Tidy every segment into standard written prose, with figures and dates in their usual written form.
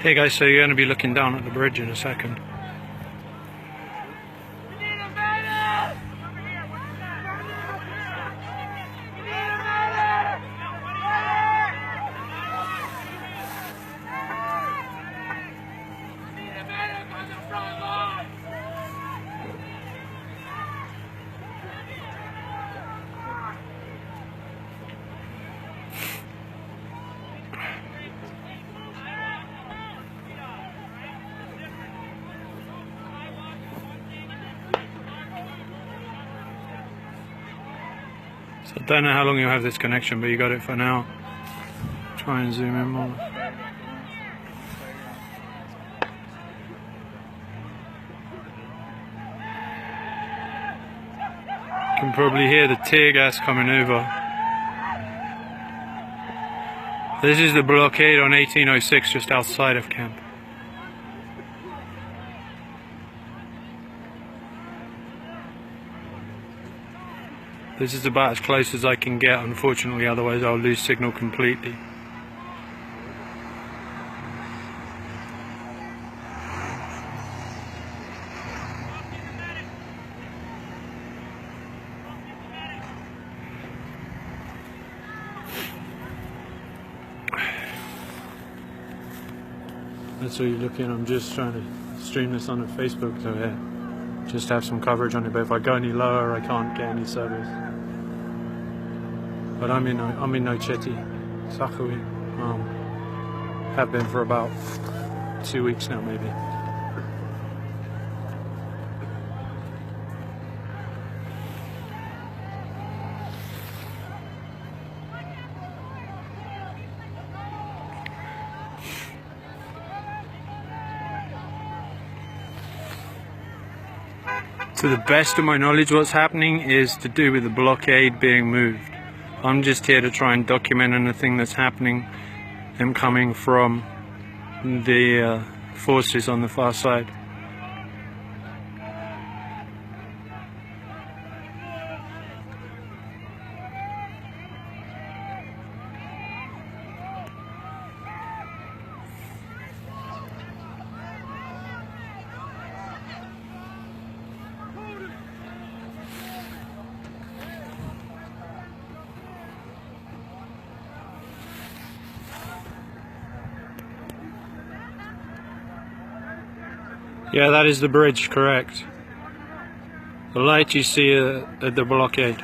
Hey guys, so you're going to be looking down at the bridge in a second. So I don't know how long you'll have this connection, but you got it for now. Try and zoom in more. You can probably hear the tear gas coming over. This is the blockade on 1806 just outside of camp. This is about as close as I can get, unfortunately, otherwise I'll lose signal completely. That's what you're looking. I'm just trying to stream this on Facebook, so yeah, just have some coverage on it, but if I go any lower I can't get any service. But I'm in Nocheti, Sakhawi. Have been for about 2 weeks now, maybe. To the best of my knowledge, what's happening is to do with the blockade being moved. I'm just here to try and document anything that's happening, them coming from the forces on the far side. Yeah, that is the bridge, correct. The light you see at the blockade.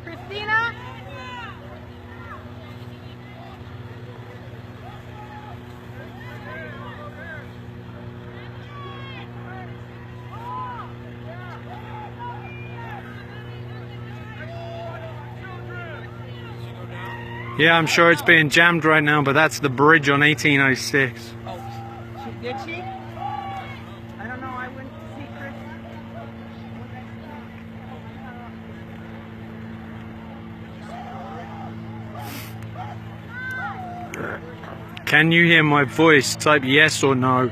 Christina? Yeah, I'm sure it's being jammed right now, but that's the bridge on 1806. Oh, did she? I don't know, I went to see Chris. Can you hear my voice? Type yes or no.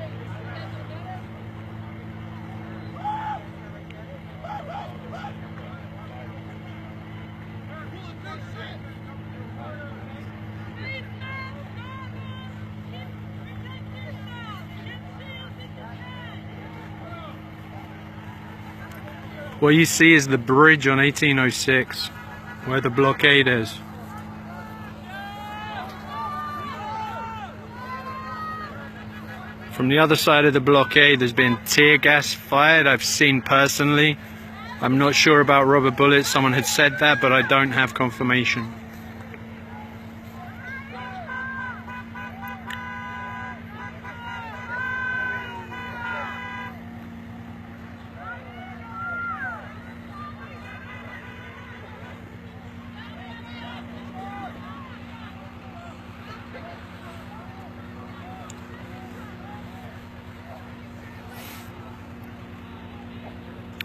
What you see is the bridge on 1806, where the blockade is. From the other side of the blockade, there's been tear gas fired, I've seen personally. I'm not sure about rubber bullets, someone had said that, but I don't have confirmation.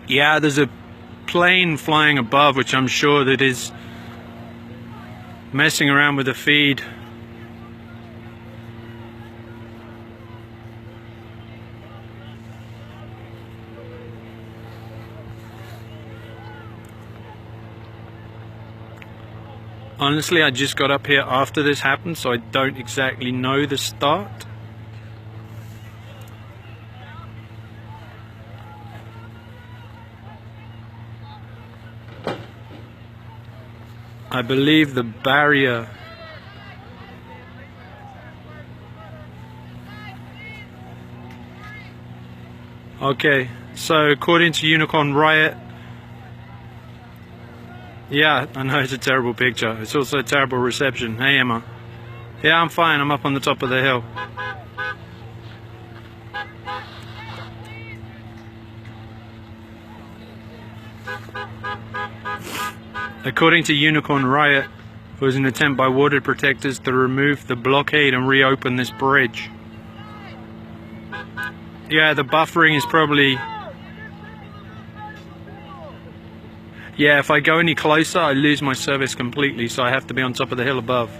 Yeah, there's a plane flying above, which I'm sure that is messing around with the feed. Honestly, I just got up here after this happened, so I don't exactly know the start. I believe the barrier okay, so according to Unicorn Riot, yeah, I know it's a terrible picture. It's also a terrible reception. Hey Emma. Yeah, I'm fine. I'm up on the top of the hill. According to Unicorn Riot, it was an attempt by water protectors to remove the blockade and reopen this bridge. Yeah, the buffering is probably... Yeah, if I go any closer, I lose my service completely, so I have to be on top of the hill above.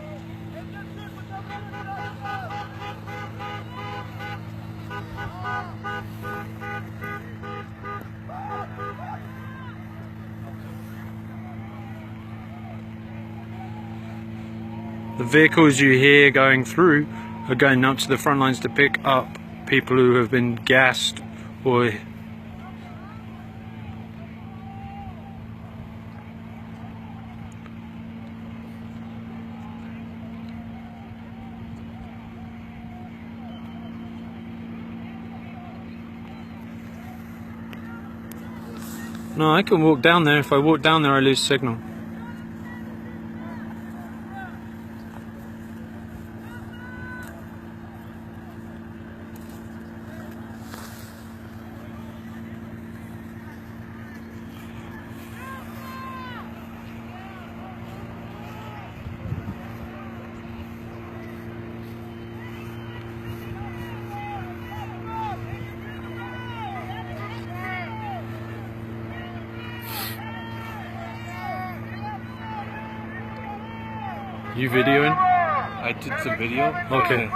The vehicles you hear going through are going up to the front lines to pick up people who have been gassed or... No, I can walk down there. If I walk down there, I lose signal. You videoing? I did some video. Okay.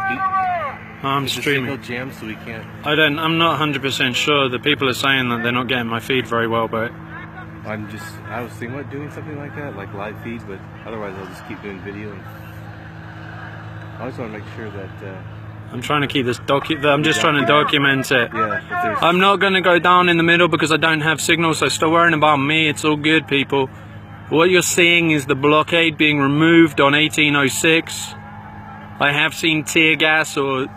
I'm streaming. Signal jam, so we can't. I'm not 100% sure. The people are saying that they're not getting my feed very well, but I was thinking about doing something like that, like live feed, but otherwise I'll just keep doing video. And I just want to make sure that. I'm trying to keep this I'm just trying to document it. Yeah. I'm not going to go down in the middle because I don't have signal, so stop worrying about me. It's all good, people. What you're seeing is the blockade being removed on 1806. I have seen tear gas or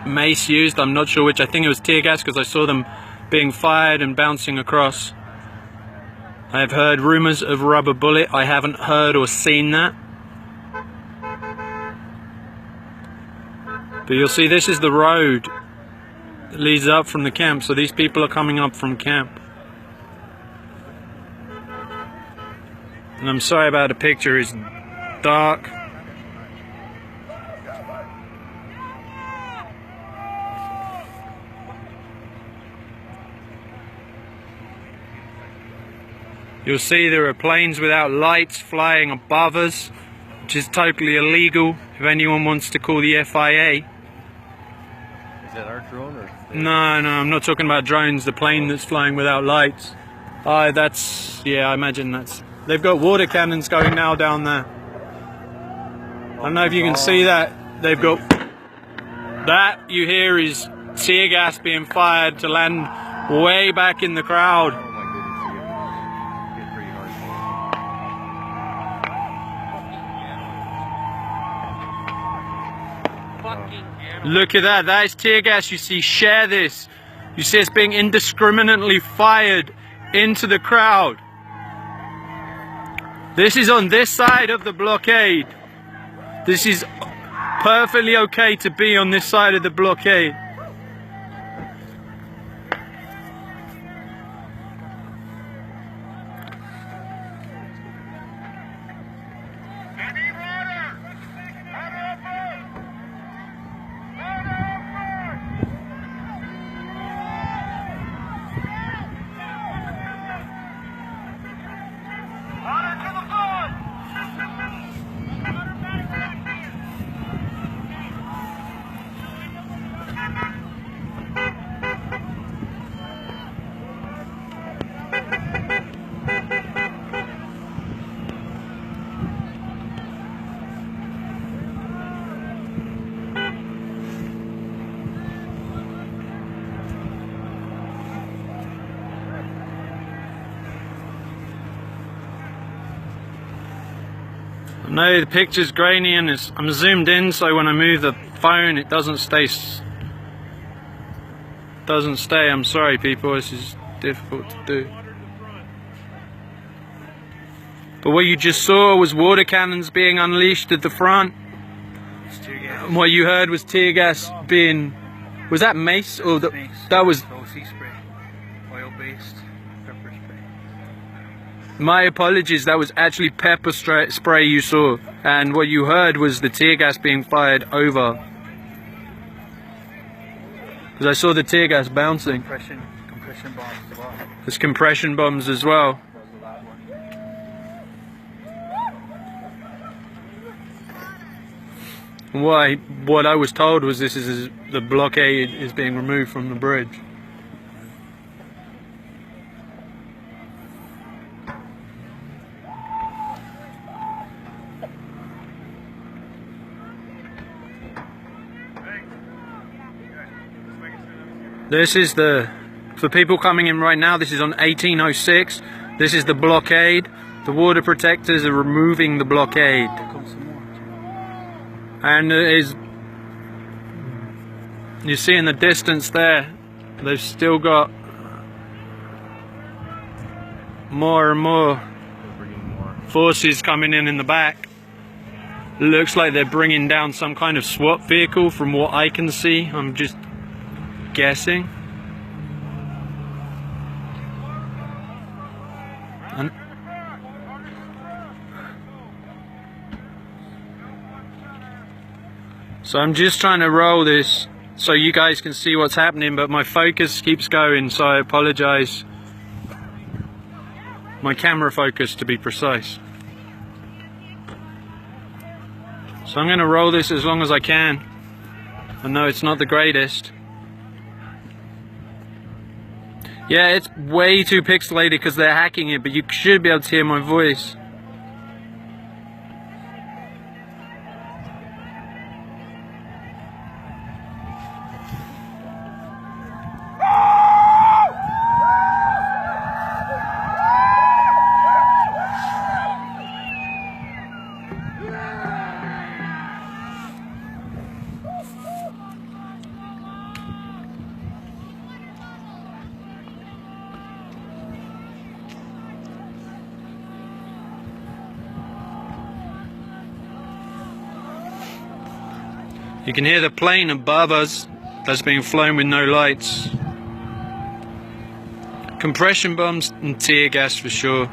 mace used. I'm not sure which. I think it was tear gas because I saw them being fired and bouncing across. I have heard rumors of rubber bullet. I haven't heard or seen that. But you'll see this is the road that leads up from the camp. So these people are coming up from camp. And I'm sorry about the picture, it's dark. You'll see there are planes without lights flying above us, which is totally illegal if anyone wants to call the FIA. Is that our drone or? No, I'm not talking about drones, the plane that's flying without lights. Yeah, I imagine that's... They've got water cannons going now down there. I don't know if you can see that. They've got... That you hear is tear gas being fired to land way back in the crowd. Oh my goodness, it's pretty hard. Look at that. That is tear gas. You see, share this. You see it's being indiscriminately fired into the crowd. This is on this side of the blockade. This is perfectly okay to be on this side of the blockade. No, the picture's grainy and I'm zoomed in, so when I move the phone it doesn't stay. I'm sorry people, this is difficult to do. But what you just saw was water cannons being unleashed at the front. And what you heard was tear gas being... Was that mace? Or Mace. that was... OC spray. Oil-based pepper spray. My apologies, that was actually pepper spray you saw. And what you heard was the tear gas being fired over. Because I saw the tear gas bouncing. Compression bombs as well. There's compression bombs as well. That was the loud one. What I was told was this is the blockade is being removed from the bridge. This is for people coming in right now, this is on 1806. This is the blockade. The water protectors are removing the blockade. And you see in the distance there, they've still got more and more forces coming in the back. Looks like they're bringing down some kind of SWAT vehicle from what I can see. I'm just guessing. And so I'm just trying to roll this so you guys can see what's happening, but my focus keeps going, so I apologize. My camera focus, to be precise. So I'm going to roll this as long as I can. I know it's not the greatest. Yeah, it's way too pixelated because they're hacking it, but you should be able to hear my voice. You can hear the plane above us that's being flown with no lights. Compression bombs and tear gas for sure.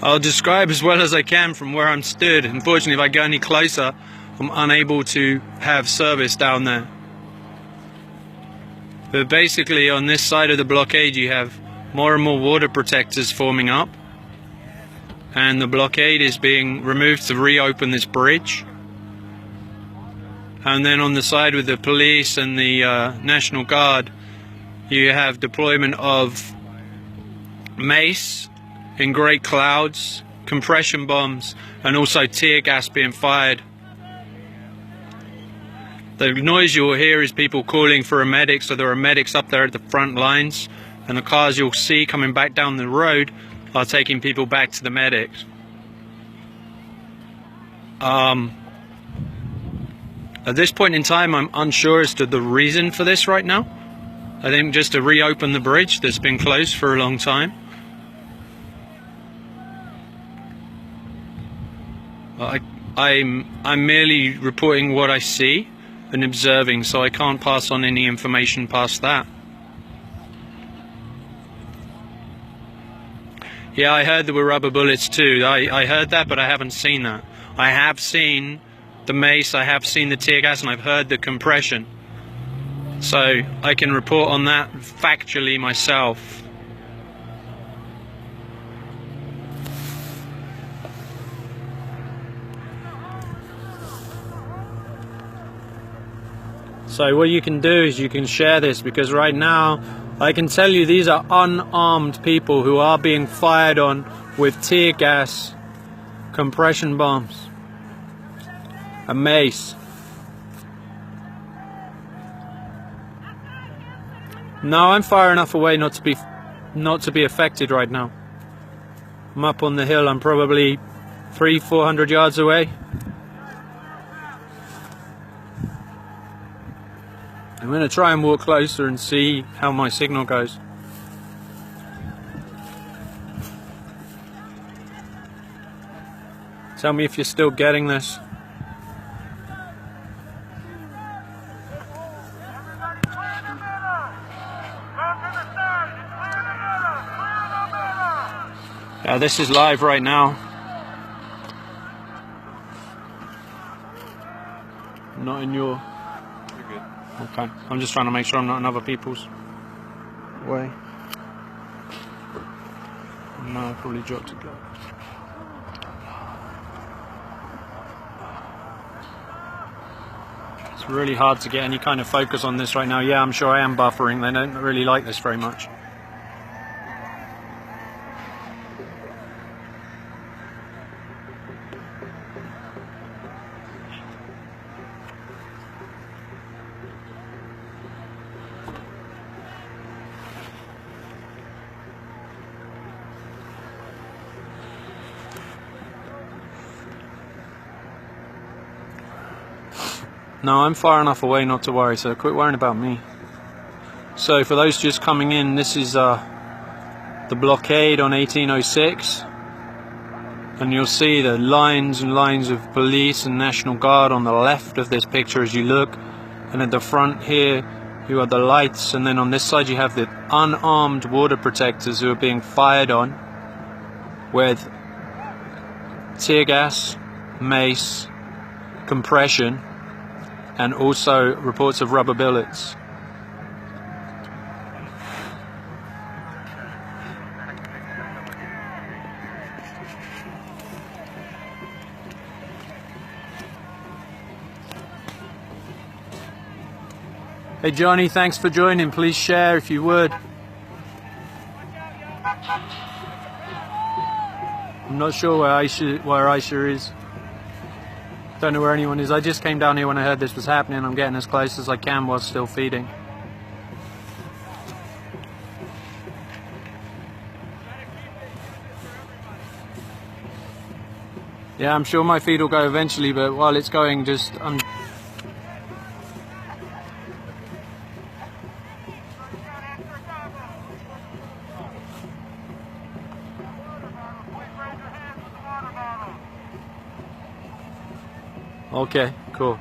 I'll describe as well as I can from where I'm stood. Unfortunately, if I go any closer, I'm unable to have service down there. But basically on this side of the blockade you have more and more water protectors forming up, and the blockade is being removed to reopen this bridge. And then on the side with the police and the National Guard, you have deployment of mace in great clouds, compression bombs, and also tear gas being fired. The noise you'll hear is people calling for a medic, so there are medics up there at the front lines, and the cars you'll see coming back down the road are taking people back to the medics. At this point in time, I'm unsure as to the reason for this right now. I think just to reopen the bridge that's been closed for a long time. I'm merely reporting what I see and observing, so I can't pass on any information past that. Yeah, I heard there were rubber bullets too. I heard that, but I haven't seen that. I have seen the mace, I have seen the tear gas, and I've heard the compression. So I can report on that factually myself. So what you can do is you can share this, because right now I can tell you these are unarmed people who are being fired on with tear gas, compression bombs, a mace. No, I'm far enough away not to be affected right now. I'm up on the hill. I'm probably 300-400 yards away. I'm going to try and walk closer and see how my signal goes. Tell me if you're still getting this. Yeah, this is live right now. Not in your... You're good. Okay, I'm just trying to make sure I'm not in other people's way. No, I probably dropped it. It's really hard to get any kind of focus on this right now. Yeah, I'm sure I am buffering. They don't really like this very much. No, I'm far enough away not to worry, so quit worrying about me. So for those just coming in, this is the blockade on 1806. And you'll see the lines and lines of police and National Guard on the left of this picture as you look. And at the front here, you have the lights, and then on this side you have the unarmed water protectors who are being fired on with tear gas, mace, compression, and also reports of rubber bullets. Hey Johnny, thanks for joining. Please share if you would. I'm not sure where Aisha is. Don't know where anyone is. I just came down here when I heard this was happening. I'm getting as close as I can while still feeding. Yeah, I'm sure my feed will go eventually, but while it's going, Okay, cool.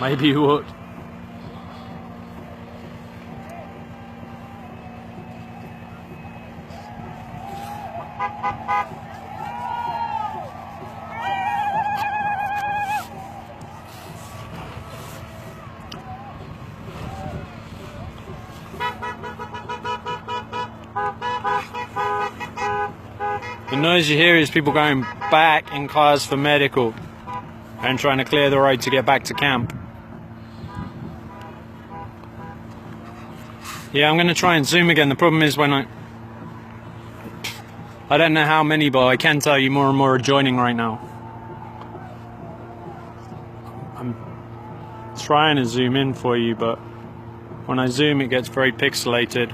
Maybe you would. The noise you hear is people going back in cars for medical and trying to clear the road to get back to camp. Yeah, I'm going to try and zoom again. The problem is when I don't know how many, but I can tell you more and more are joining right now. I'm trying to zoom in for you, but when I zoom it gets very pixelated.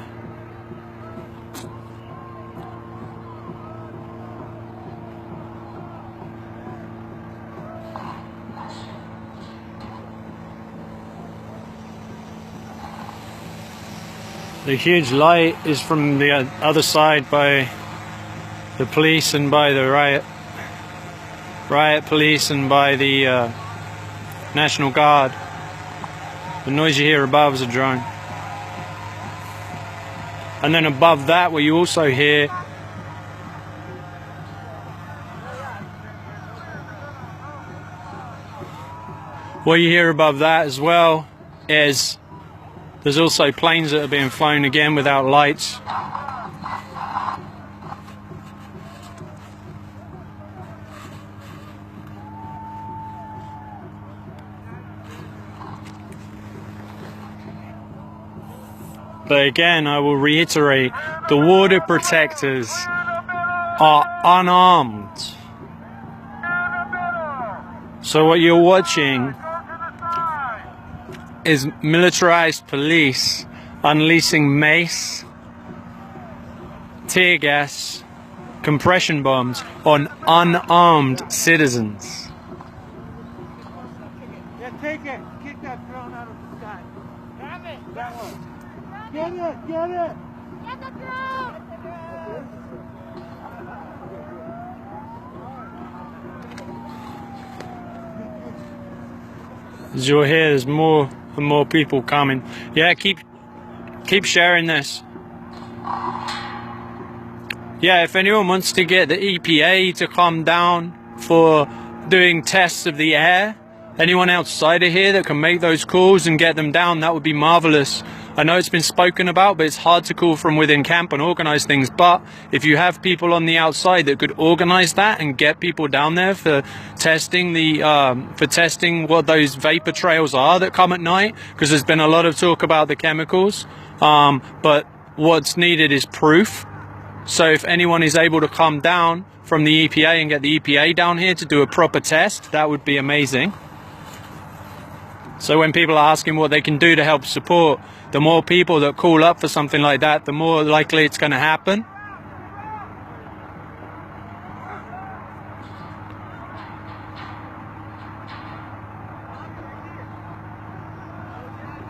The huge light is from the other side by the police and by the riot police and by the National Guard. The noise you hear above is a drone. And then above that, what you also hear above that as well is there's also planes that are being flown again without lights. But again, I will reiterate, the water protectors are unarmed. So what you're watching is militarized police unleashing mace, tear gas, compression bombs on unarmed citizens. Yeah, take it. Kick that drone out of the sky. Grab it. That one. Get it. Get it. Get the drone. As you'll hear, there's more and more people coming. Yeah, keep sharing this. Yeah, if anyone wants to get the EPA to come down for doing tests of the air, anyone outside of here that can make those calls and get them down, that would be marvelous. I know it's been spoken about, but it's hard to call from within camp and organize things. But if you have people on the outside that could organize that and get people down there for testing what those vapor trails are that come at night, because there's been a lot of talk about the chemicals, but what's needed is proof. So if anyone is able to come down from the EPA and get the EPA down here to do a proper test, that would be amazing. So when people are asking what they can do to help support, the more people that call up for something like that, the more likely it's going to happen.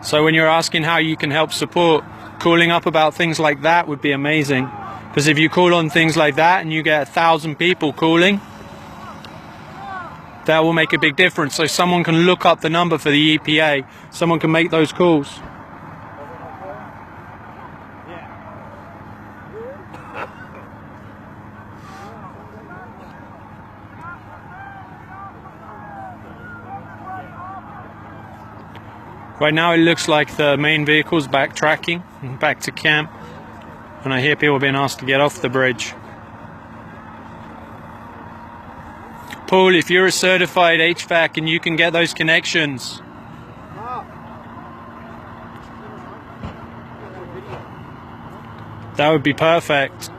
So when you're asking how you can help support, calling up about things like that would be amazing. Because if you call on things like that and you get 1,000 people calling, that will make a big difference. So someone can look up the number for the EPA, someone can make those calls. Right now it looks like the main vehicle's backtracking back to camp, and I hear people being asked to get off the bridge. Paul, if you're a certified HVAC and you can get those connections, that would be perfect.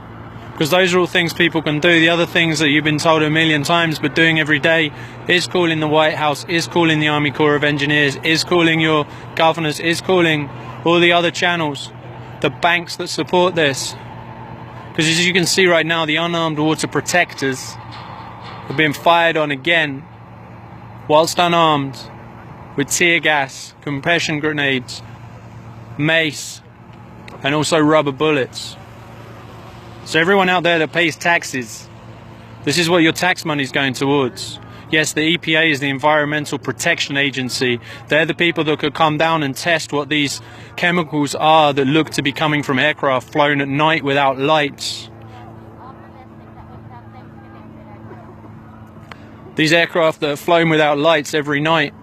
Because those are all things people can do. The other things that you've been told a million times but doing every day is calling the White House, is calling the Army Corps of Engineers, is calling your governors, is calling all the other channels, the banks that support this. Because as you can see right now, the unarmed water protectors are being fired on again whilst unarmed with tear gas, compression grenades, mace, and also rubber bullets. So everyone out there that pays taxes, this is what your tax money is going towards. Yes, the EPA is the Environmental Protection Agency. They're the people that could come down and test what these chemicals are that look to be coming from aircraft flown at night without lights. These aircraft that are flown without lights every night.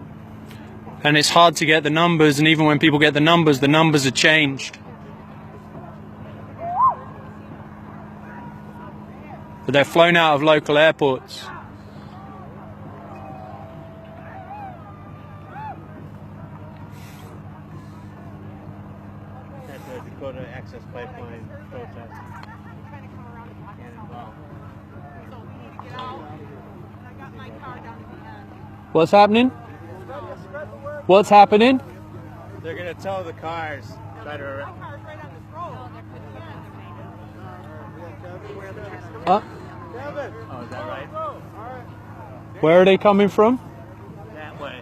And it's hard to get the numbers, and even when people get the numbers are changed. But they're flown out of local airports. That's the Dakota Access Pipeline protest. What's happening? What's happening? They're going to tow the cars. Try to Huh? Oh, is that right? Where are they coming from? That way.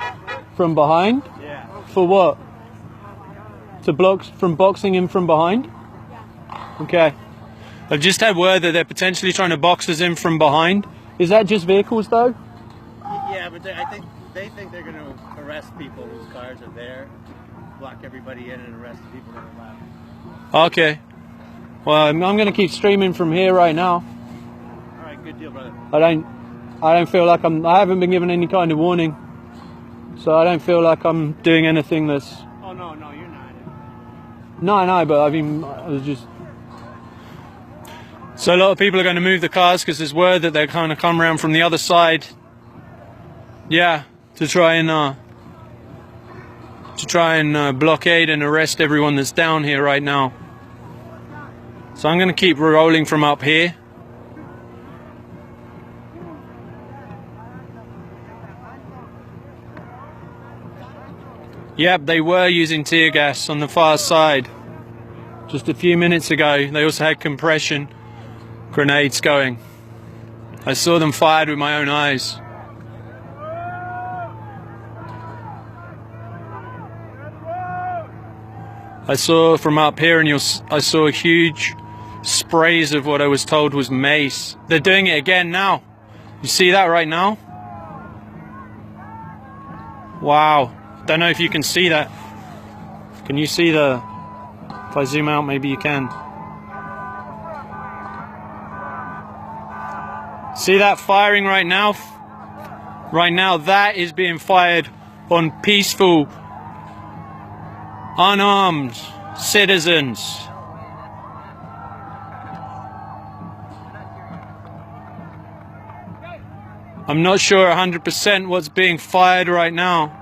From behind? Yeah. For what? To block from boxing in from behind? Okay. I've just had word that they're potentially trying to box us in from behind. Is that just vehicles though? Yeah, but I think they think they're going to arrest people whose cars are there, block everybody in, and arrest the people that are left. Okay. Well, I'm going to keep streaming from here right now. All right, good deal, brother. I don't feel like I haven't been given any kind of warning, so I don't feel like I'm doing anything that's. Oh no, you're not. No, but I mean, I was just. So a lot of people are going to move the cars because there's word that they're kind of come around from the other side. Yeah, to try and blockade and arrest everyone that's down here right now. So I'm going to keep rolling from up here. Yep, they were using tear gas on the far side. Just a few minutes ago, they also had compression grenades going. I saw them fired with my own eyes. I saw from up here, and I saw huge sprays of what I was told was mace. They're doing it again now. You see that right now? Wow. Don't know if you can see that. Can you see the... If I zoom out, maybe you can. See that firing right now? Right now, that is being fired on peaceful, unarmed citizens. I'm not sure 100% what's being fired right now.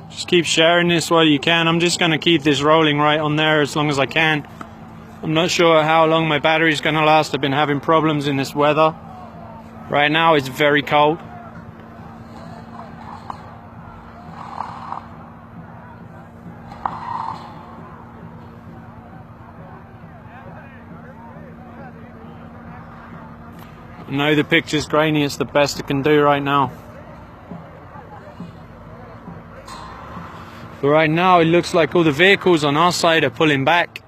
Just keep sharing this while you can. I'm just going to keep this rolling right on there as long as I can. I'm not sure how long my battery's going to last. I've been having problems in this weather. Right now it's very cold. I know the picture's grainy, it's the best it can do right now. But right now it looks like all the vehicles on our side are pulling back.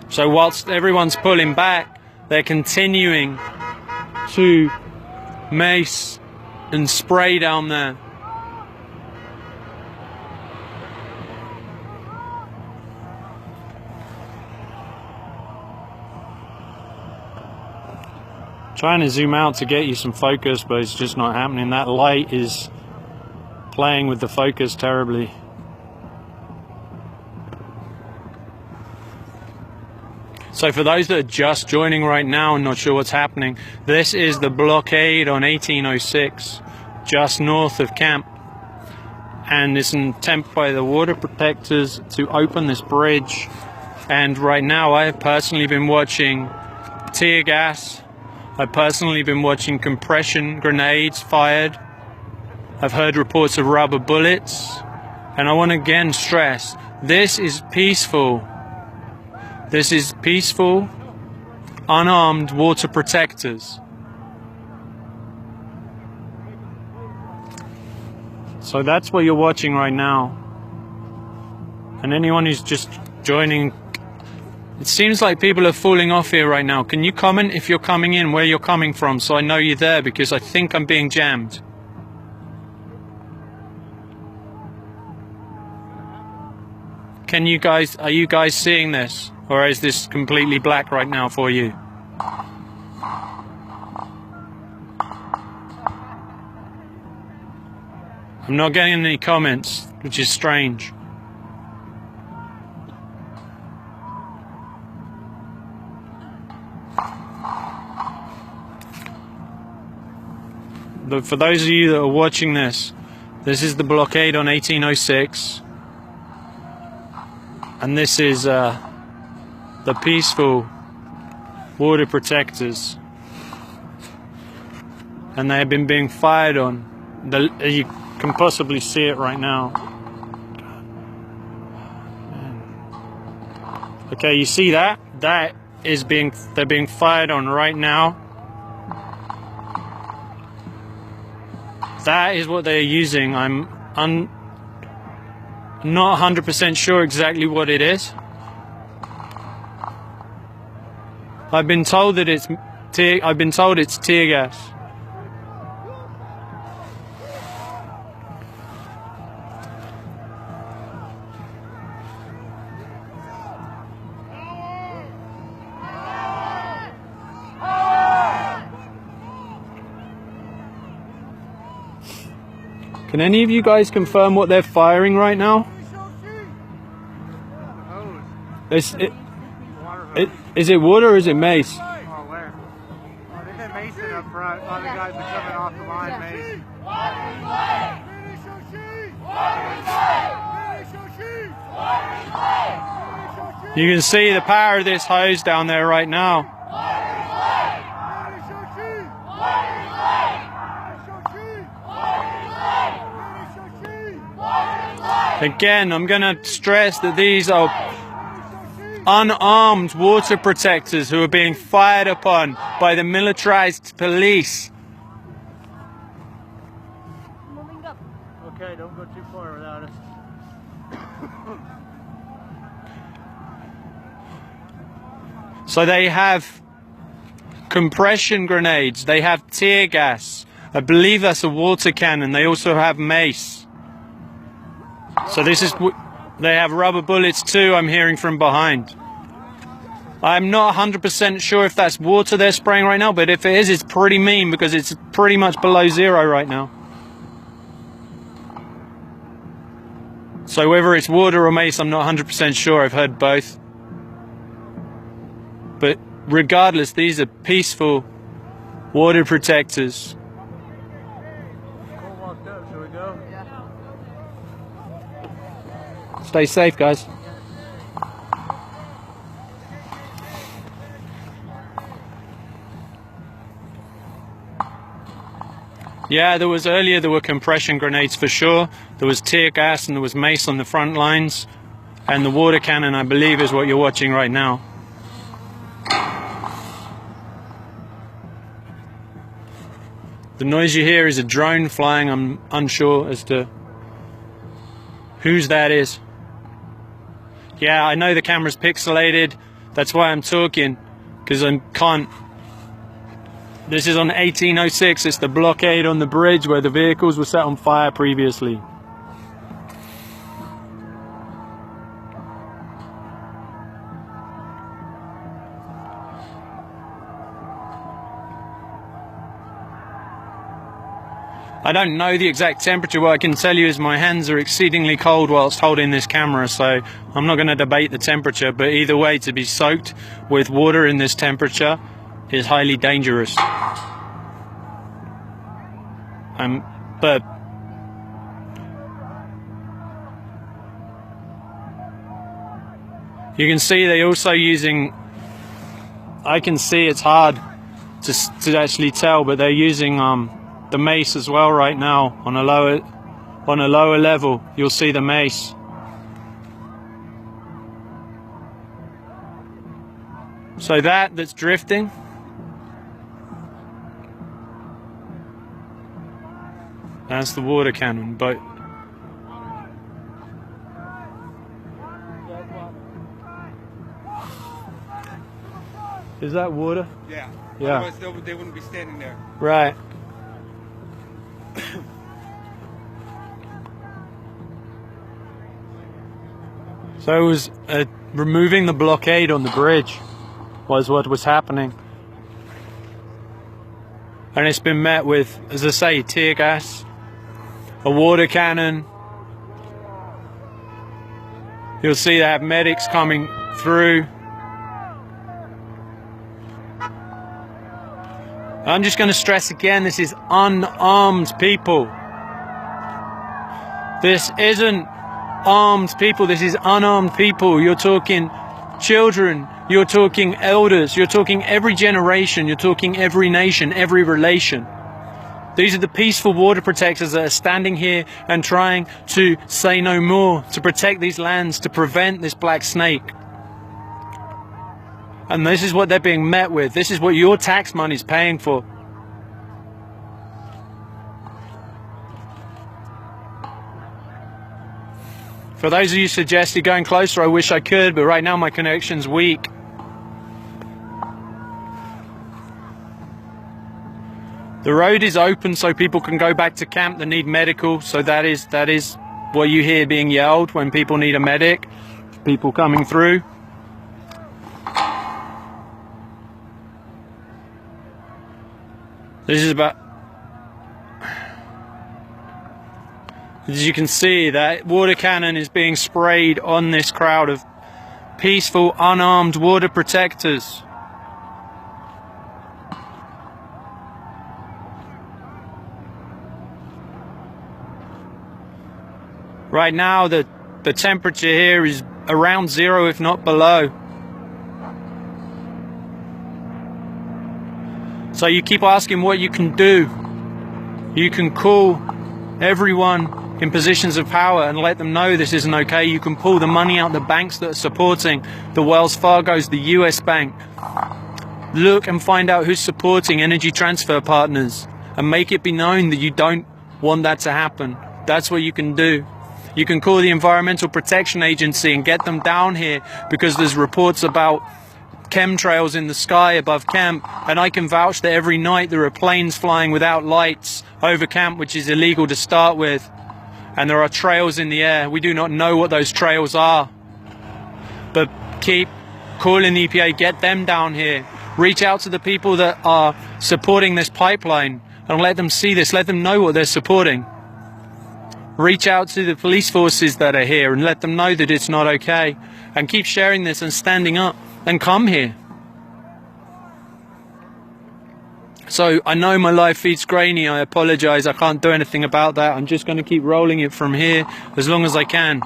So whilst everyone's pulling back, they're continuing to mace and spray down there. Trying to zoom out to get you some focus, but it's just not happening. That light is playing with the focus terribly. So for those that are just joining right now and not sure what's happening, this is the blockade on 1806, just north of camp. And it's an attempt by the water protectors to open this bridge. And right now I have personally been watching tear gas. I've personally been watching compression grenades fired. I've heard reports of rubber bullets. And I want to again stress, this is peaceful. This is peaceful, unarmed water protectors. So that's what you're watching right now. And anyone who's just joining, it seems like people are falling off here right now. Can you comment if you're coming in, where you're coming from, so I know you're there, because I think I'm being jammed. Can you guys, are you guys seeing this? Or is this completely black right now for you? I'm not getting any comments, which is strange. But for those of you that are watching this, this is the blockade on 1806. And this is the peaceful water protectors, and they have been being fired on. You can possibly see it right now. Okay, you see that? That is they're being fired on right now. That is what they're using. I'm not 100% sure exactly what it is. I've been told that it's tear gas. Can any of you guys confirm what they're firing right now? Is it water or is it mace? the Mason up front. A lot of guys are coming off the line, Mason. You can see the power of this hose down there right now. Again, I'm going to stress that these are unarmed water protectors who are being fired upon by the militarized police. Okay, don't go too far without us. So they have compression grenades, they have tear gas, I believe that's a water cannon, they also have mace. So this is, they have rubber bullets too, I'm hearing from behind. I'm not 100% sure if that's water they're spraying right now, but if it is, it's pretty mean because it's pretty much below zero right now. So whether it's water or mace, I'm not 100% sure, I've heard both. But regardless, these are peaceful water protectors. Cole walked up, shall we go? Stay safe, guys. Yeah, there were compression grenades for sure. There was tear gas and there was mace on the front lines. And the water cannon, I believe, is what you're watching right now. The noise you hear is a drone flying. I'm unsure as to whose that is. Yeah, I know the camera's pixelated. That's why I'm talking, because I can't. This is on 1806. It's the blockade on the bridge where the vehicles were set on fire previously. I don't know the exact temperature. What I can tell you is my hands are exceedingly cold whilst holding this camera, so I'm not going to debate the temperature, but either way, to be soaked with water in this temperature is highly dangerous. But you can see they're also using, I can see it's hard to actually tell, but they're using the mace as well right now on a lower level. You'll see the mace. So that's drifting. That's the water cannon boat. Is that water? Yeah. Yeah. Otherwise they wouldn't be standing there. Right. So it was removing the blockade on the bridge was what was happening. And it's been met with, as I say, tear gas, a water cannon. You'll see they have medics coming through. I'm just going to stress again, this is unarmed people. This isn't armed people, this is unarmed people. You're talking children, you're talking elders, you're talking every generation, you're talking every nation, every relation. These are the peaceful water protectors that are standing here and trying to say no more, to protect these lands, to prevent this black snake. And this is what they're being met with. This is what your tax money is paying for. For those of you suggested going closer, I wish I could, but right now my connection's weak. The road is open so people can go back to camp that need medical, so that is what you hear being yelled when people need a medic, people coming through. This is about, as you can see, that water cannon is being sprayed on this crowd of peaceful, unarmed water protectors. Right now, the temperature here is around 0, if not below. So you keep asking what you can do. You can call everyone in positions of power and let them know this isn't okay. You can pull the money out the banks that are supporting the Wells Fargos, the US bank. Look and find out who's supporting energy transfer partners and make it be known that you don't want that to happen. That's what you can do. You can call the Environmental Protection Agency and get them down here because there's reports about chemtrails in the sky above camp, and I can vouch that every night there are planes flying without lights over camp, which is illegal to start with, and there are trails in the air. We do not know what those trails are, but keep calling the EPA, get them down here, reach out to the people that are supporting this pipeline and let them see this, let them know what they're supporting. Reach out to the police forces that are here and let them know that it's not okay, and keep sharing this and standing up. And come here. So I know my live feed's grainy, I apologize, I can't do anything about that. I'm just going to keep rolling it from here as long as I can.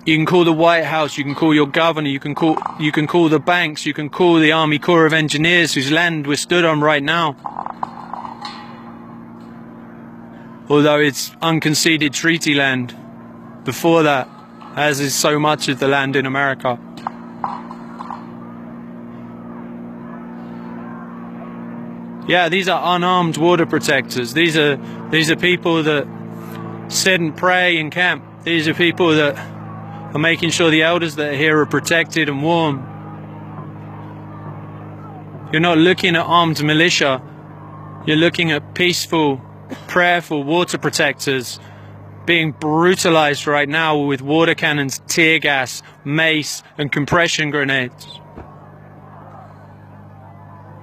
You can call the White House, you can call your governor, you can call the banks, you can call the Army Corps of Engineers whose land we're stood on right now. Although it's unconceded treaty land before that, as is so much of the land in America. Yeah, these are unarmed water protectors. These are people that sit and pray in camp. These are people that are making sure the elders that are here are protected and warm. You're not looking at armed militia. You're looking at peaceful, prayerful water protectors being brutalized right now with water cannons, tear gas, mace, and compression grenades.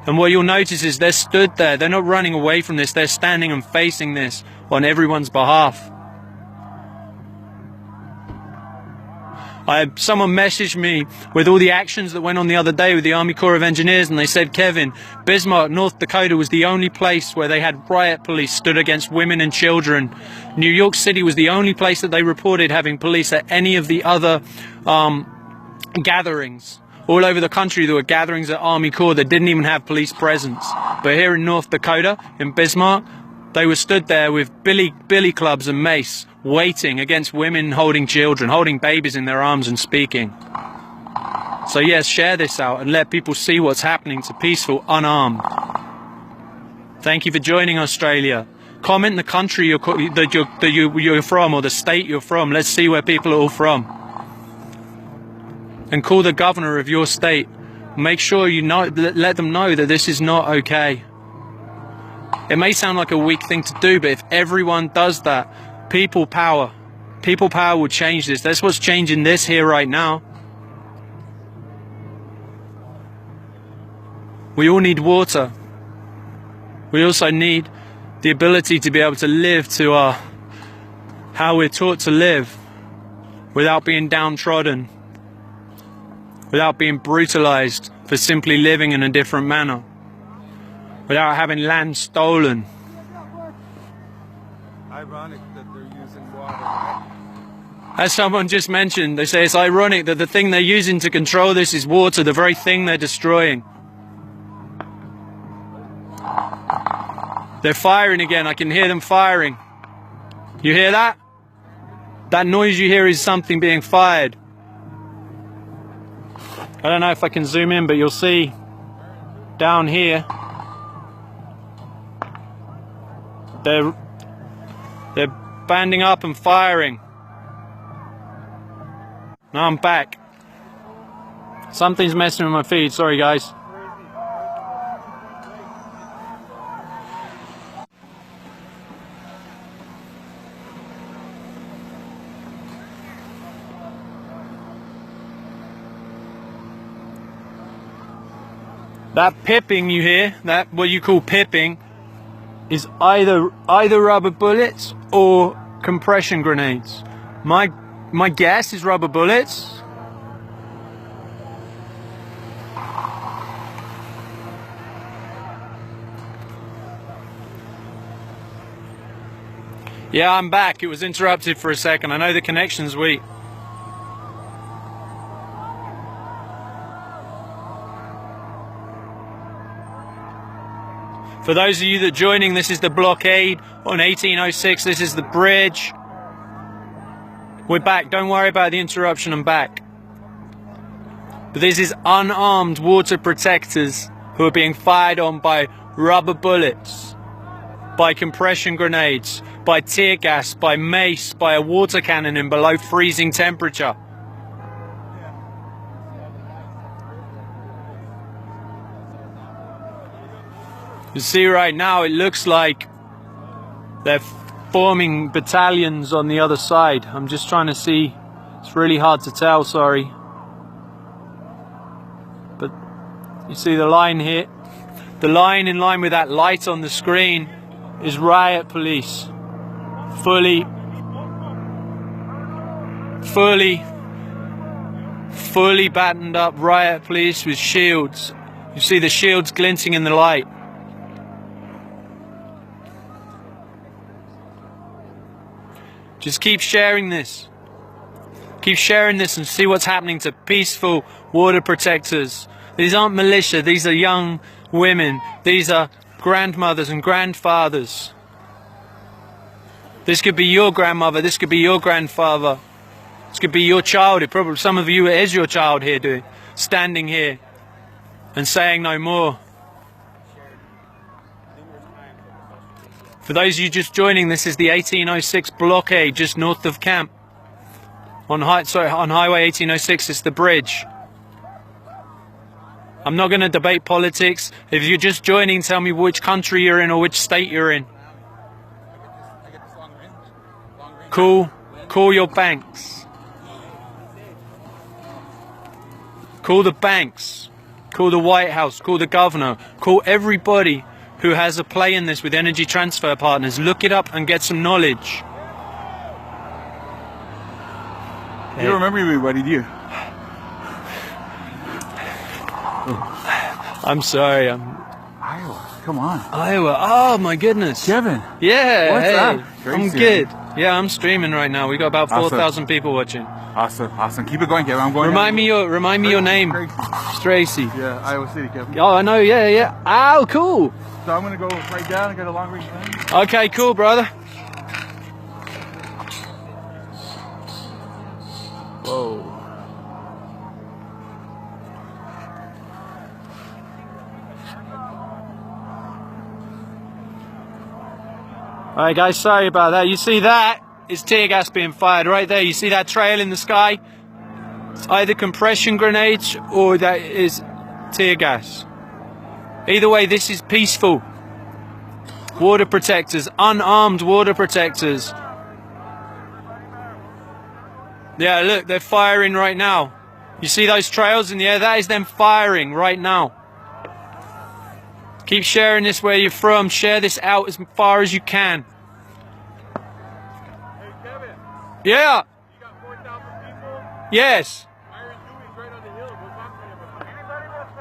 And what you'll notice is they're stood there. They're not running away from this. They're standing and facing this on everyone's behalf. Someone messaged me with all the actions that went on the other day with the Army Corps of Engineers, and they said, Kevin, Bismarck, North Dakota was the only place where they had riot police stood against women and children. New York City was the only place that they reported having police at any of the other gatherings. All over the country there were gatherings at Army Corps that didn't even have police presence. But here in North Dakota, in Bismarck, they were stood there with billy clubs and mace, waiting against women holding children, holding babies in their arms and speaking. So yes, share this out and let people see what's happening to peaceful, unarmed. Thank you for joining Australia. Comment the country you're from, or the state you're from. Let's see where people are all from. And call the governor of your state. Make sure you know, let them know that this is not okay. It may sound like a weak thing to do, but if everyone does that, people power will change this. That's what's changing this here right now. We all need water. We also need the ability to be able to live to how we're taught to live, without being downtrodden, without being brutalized for simply living in a different manner, without having land stolen. Ironic that they're using water, right? As someone just mentioned, they say it's ironic that the thing they're using to control this is water, the very thing they're destroying. They're firing again. I can hear them firing. You hear that? That noise you hear is something being fired. I don't know if I can zoom in, but you'll see down here they're banding up and firing. Now I'm back. Something's messing with my feed, sorry guys. That pipping you hear, that what you call pipping, is either rubber bullets or compression grenades. My guess is rubber bullets. Yeah, I'm back. It was interrupted for a second. I know the connection's weak. For those of you that are joining, this is the blockade on 1806. This is the bridge. We're back. Don't worry about the interruption. I'm back. But this is unarmed water protectors who are being fired on by rubber bullets, by compression grenades, by tear gas, by mace, by a water cannon in below freezing temperature. You see right now, it looks like they're forming battalions on the other side. I'm just trying to see. It's really hard to tell, sorry. But you see the line here. The line in line with that light on the screen is riot police. Fully battened up riot police with shields. You see the shields glinting in the light. Just keep sharing this. Keep sharing this and see what's happening to peaceful water protectors. These aren't militia, these are young women. These are grandmothers and grandfathers. This could be your grandmother, this could be your grandfather. This could be your child. It probably, some of you, it is your child here, standing here and saying no more. For those of you just joining, this is the 1806 blockade just north of camp. On Highway 1806, it's the bridge. I'm not going to debate politics. If you're just joining, tell me which country you're in or which state you're in. Call your banks. Call the banks. Call the White House. Call the governor. Call everybody who has a play in this with Energy Transfer Partners. Look it up and get some knowledge. You don't remember me, buddy, do you? I'm sorry. Iowa, come on. Iowa. Oh my goodness. Kevin. Yeah. What's hey, up? Great I'm seeing good. you. Yeah, I'm streaming right now. We got about 4,000 people watching. Awesome. Keep it going, Kevin. I'm going. Remind me your name. Tracy. Tracy. Yeah, Iowa City, Kevin. Oh, I know. Yeah. Oh, cool. So I'm gonna go right down and get a long range plan. Okay, cool, brother. Whoa. Alright guys, sorry about that. You see that? It's tear gas being fired right there. You see that trail in the sky? It's either compression grenades or that is tear gas. Either way, this is peaceful. Water protectors, unarmed water protectors. Yeah, look, they're firing right now. You see those trails in the air? That is them firing right now. Keep sharing this where you're from. Share this out as far as you can. Hey, Kevin. Yeah. You got 4,000 people? Yes. Iron Dewey's right on the hill. Go talk to him. Anybody that's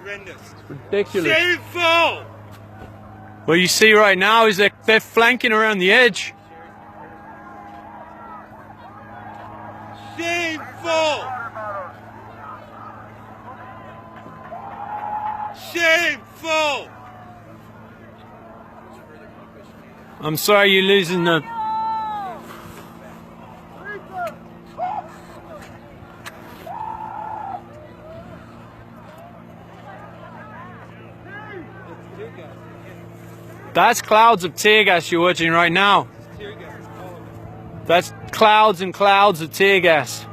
Horrendous. It's ridiculous. Shameful! What you see right now is they're flanking around the edge. Shameful! Shameful! I'm sorry you're losing the... That's clouds of tear gas you're watching right now. That's clouds and clouds of tear gas.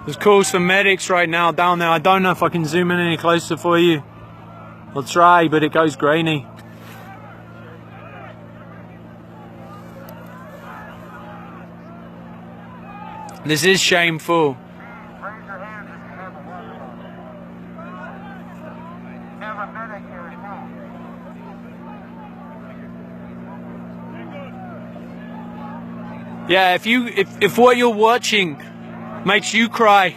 There's calls for medics right now down there. I don't know if I can zoom in any closer for you. I'll try, but it goes grainy. This is shameful. Yeah, if what you're watching makes you cry,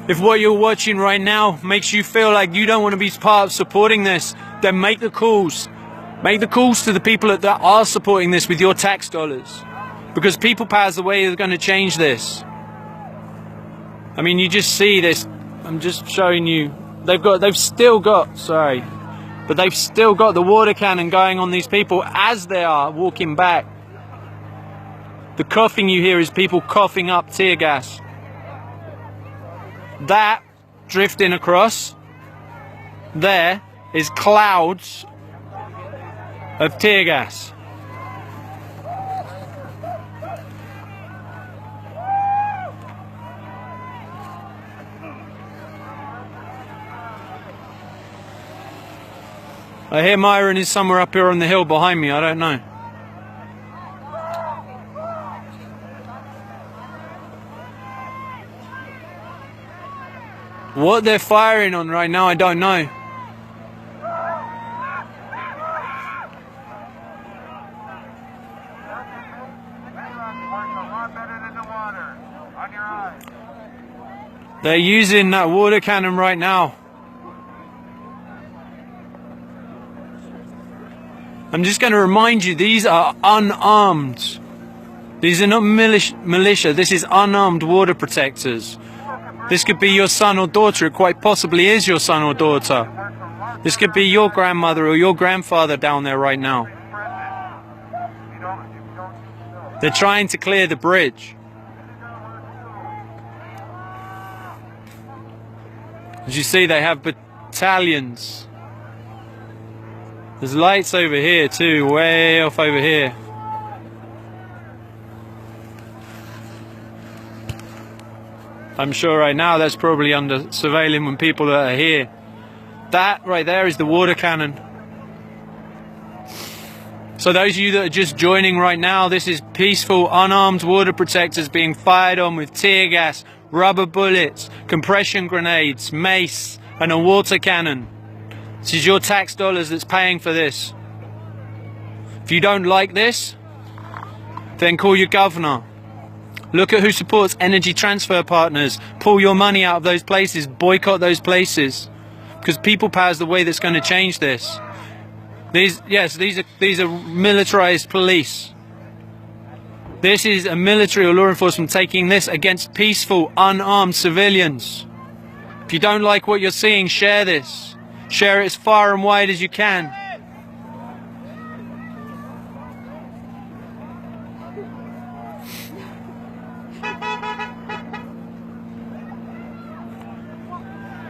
if what you're watching right now makes you feel like you don't want to be part of supporting this, then make the calls. Make the calls to the people that are supporting this with your tax dollars. Because people power is the way they're going to change this. I mean, you just see this. I'm just showing you. They've still got the water cannon going on these people as they are walking back. The coughing you hear is people coughing up tear gas. That drifting across there is clouds of tear gas. I hear Myron is somewhere up here on the hill behind me, I don't know. What they're firing on right now, I don't know. They're using that water cannon right now. I'm just going to remind you, these are unarmed. These are not militia. This is unarmed water protectors. This could be your son or daughter. It quite possibly is your son or daughter. This could be your grandmother or your grandfather down there right now. They're trying to clear the bridge. As you see, they have battalions. There's lights over here too, way off over here. I'm sure right now that's probably under surveilling when people that are here. That right there is the water cannon. So those of you that are just joining right now, this is peaceful, unarmed water protectors being fired on with tear gas, rubber bullets, compression grenades, mace, and a water cannon. This is your tax dollars that's paying for this. If you don't like this, then call your governor. Look at who supports energy transfer partners. Pull your money out of those places. Boycott those places. Because people power is the way that's going to change this. These are militarized police. This is a military or law enforcement taking this against peaceful, unarmed civilians. If you don't like what you're seeing, share this. Share it as far and wide as you can.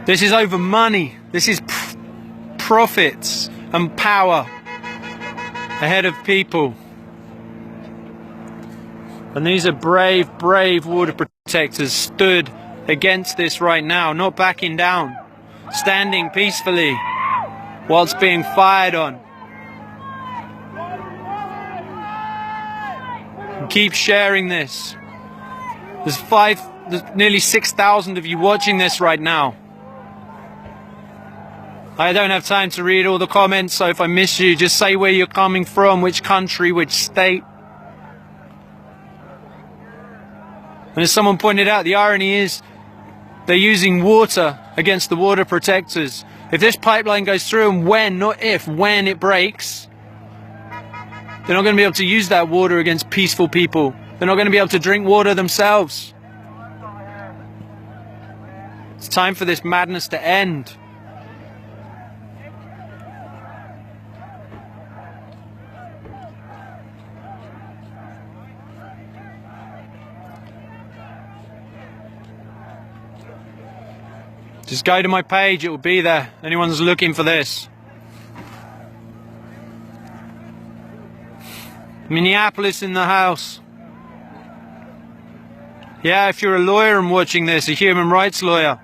This is over money. This is profits and power ahead of people. And these are brave, brave water protectors stood against this right now, not backing down, standing peacefully whilst being fired on. And keep sharing this. There's nearly 6,000 of you watching this right now. I don't have time to read all the comments, so if I miss you, just say where you're coming from, which country, which state. And as someone pointed out, the irony is they're using water against the water protectors. If this pipeline goes through, and when, not if, when it breaks, they're not going to be able to use that water against peaceful people. They're not going to be able to drink water themselves. It's time for this madness to end. Just go to my page, it will be there. Anyone's looking for this. Minneapolis in the house. Yeah, if you're a lawyer and watching this, a human rights lawyer.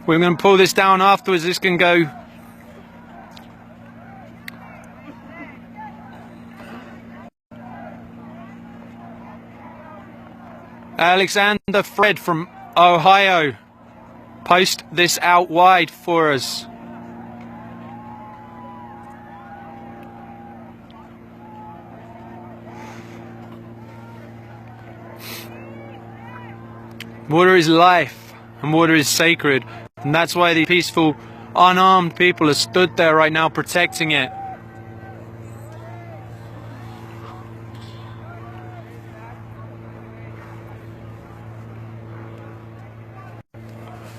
We're going to pull this down afterwards. This can go. Alexander Fred from Ohio, post this out wide for us. Water is life, and water is sacred. And that's why these peaceful, unarmed people are stood there right now protecting it.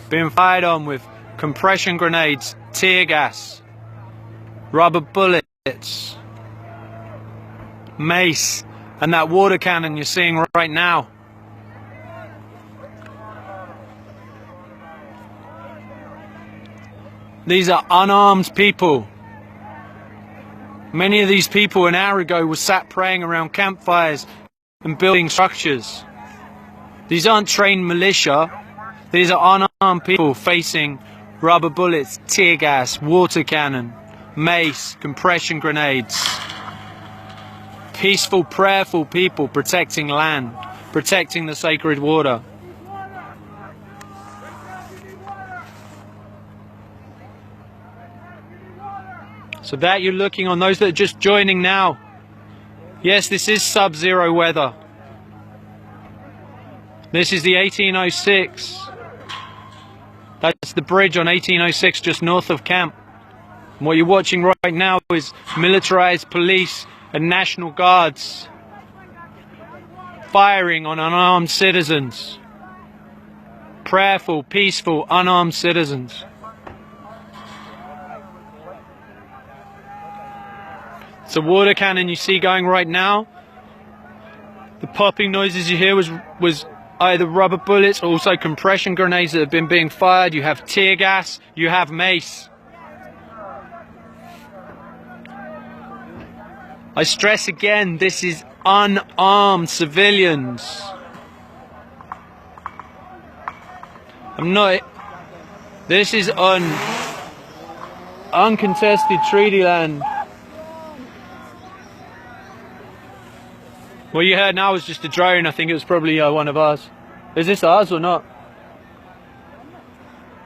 Being fired on with compression grenades, tear gas, rubber bullets, mace, and that water cannon you're seeing right now. These are unarmed people. Many of these people an hour ago were sat praying around campfires and building structures. These aren't trained militia. These are unarmed people facing rubber bullets, tear gas, water cannon, mace, compression grenades. Peaceful, prayerful people protecting land, protecting the sacred water. So that you're looking on those that are just joining now. Yes, this is sub-zero weather. This is the 1806. That's the bridge on 1806 just north of camp. And what you're watching right now is militarized police and National Guards firing on unarmed citizens. Prayerful, peaceful, unarmed citizens. It's a water cannon you see going right now. The popping noises you hear was either rubber bullets, also compression grenades that have being fired. You have tear gas, you have mace. I stress again, this is unarmed civilians. This is uncontested treaty land. What you heard now was just a drone. I think it was probably one of ours. Is this ours or not?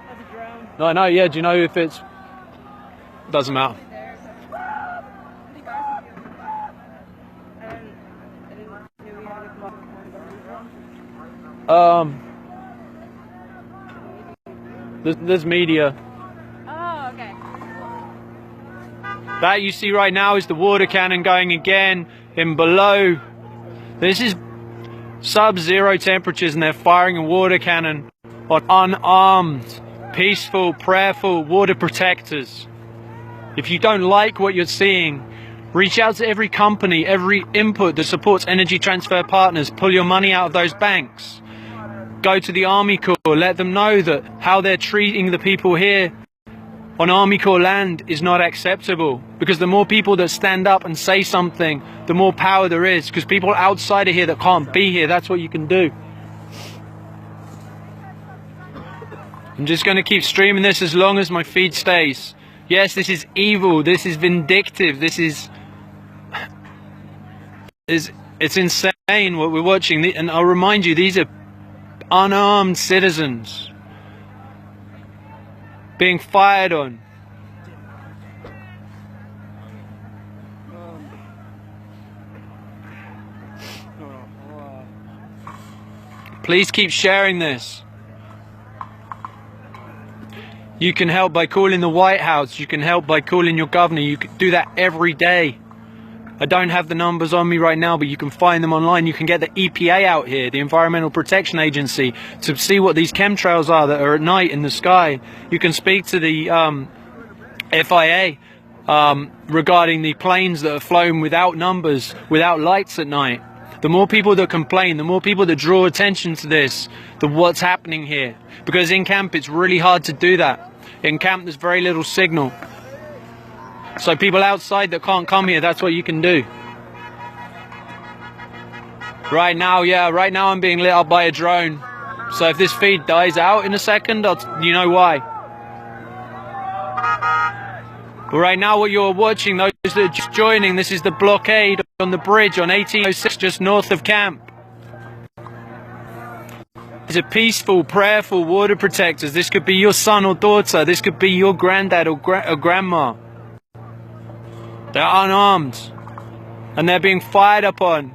That's a drone. No, no, yeah. Do you know if it's... Doesn't matter. There's media. Oh, okay. That you see right now is the water cannon going again in below. This is sub-zero temperatures and they're firing a water cannon on unarmed, peaceful, prayerful water protectors. If you don't like what you're seeing, reach out to every company, every input that supports Energy Transfer Partners. Pull your money out of those banks. Go to the Army Corps, let them know that how they're treating the people here on Army Corps land is not acceptable. Because the more people that stand up and say something, the more power there is. Because people outside of here that can't be here, that's what you can do. I'm just going to keep streaming this as long as my feed stays. Yes, this is evil, this is vindictive, this is... It's insane what we're watching. And I'll remind you, these are unarmed citizens being fired on. Please keep sharing this. You can help by calling the White House. You can help by calling your governor. You can do that every day. I don't have the numbers on me right now, but you can find them online. You can get the EPA out here, the Environmental Protection Agency, to see what these chemtrails are that are at night in the sky. You can speak to the FIA regarding the planes that are flown without numbers, without lights at night. The more people that complain, the more people that draw attention to this, to what's happening here. Because in camp, it's really hard to do that. In camp, there's very little signal. So people outside that can't come here, that's what you can do. Right now, yeah, right now I'm being lit up by a drone. So if this feed dies out in a second, you know why. But right now what you're watching, those that are just joining, this is the blockade on the bridge on 1806 just north of camp. These are peaceful, prayerful water protectors. This could be your son or daughter. This could be your granddad or grandma. They're unarmed and they're being fired upon.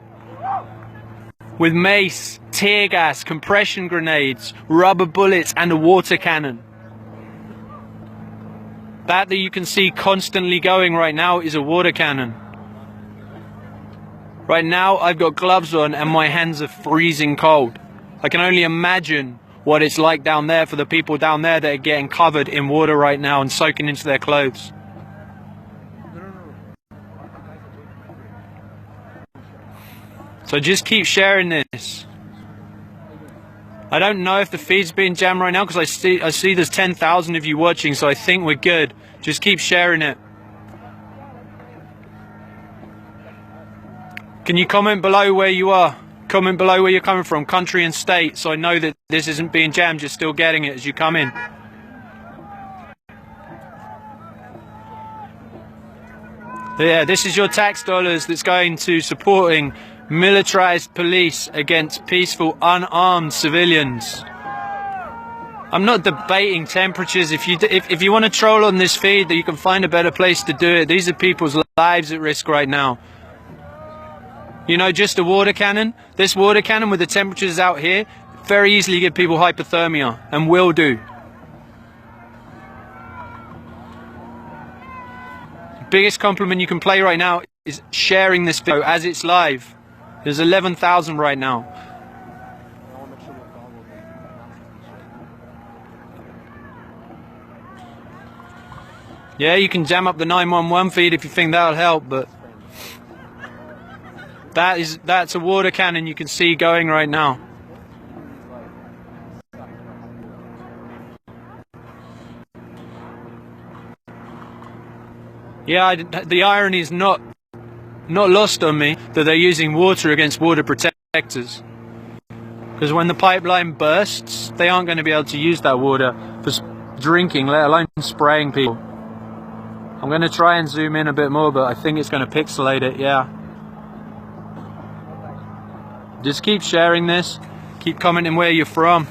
with mace, tear gas, compression grenades, rubber bullets, and a water cannon. That you can see constantly going right now is a water cannon. Right now I've got gloves on and my hands are freezing cold. I can only imagine what it's like down there for the people down there that are getting covered in water right now and soaking into their clothes. So just keep sharing this. I don't know if the feed's being jammed right now because I see there's 10,000 of you watching, so I think we're good. Just keep sharing it. Can you comment below where you are? Comment below where you're coming from, country and state, so I know that this isn't being jammed, you're still getting it as you come in. Yeah, this is your tax dollars that's going to supporting militarized police against peaceful, unarmed civilians. I'm not debating temperatures. If you want to troll on this feed, that you can find a better place to do it. These are people's lives at risk right now. You know, just a water cannon. This water cannon with the temperatures out here very easily give people hypothermia, and will do. The biggest compliment you can play right now is sharing this video as it's live. There's 11,000 right now. Yeah, you can jam up the 911 feed if you think that'll help, but that's a water cannon you can see going right now. Yeah, the irony is not lost on me that they're using water against water protectors. Because when the pipeline bursts, they aren't going to be able to use that water for drinking, let alone spraying people. I'm going to try and zoom in a bit more, but I think it's going to pixelate it, yeah. Just keep sharing this. Keep commenting where you're from.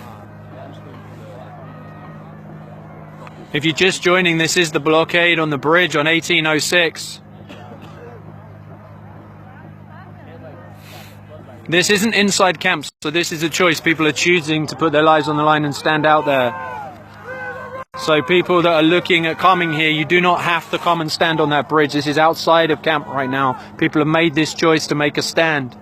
If you're just joining, this is the blockade on the bridge on 1806. This isn't inside camps, so this is a choice. People are choosing to put their lives on the line and stand out there. So people that are looking at coming here, you do not have to come and stand on that bridge. This is outside of camp right now. People have made this choice to make a stand.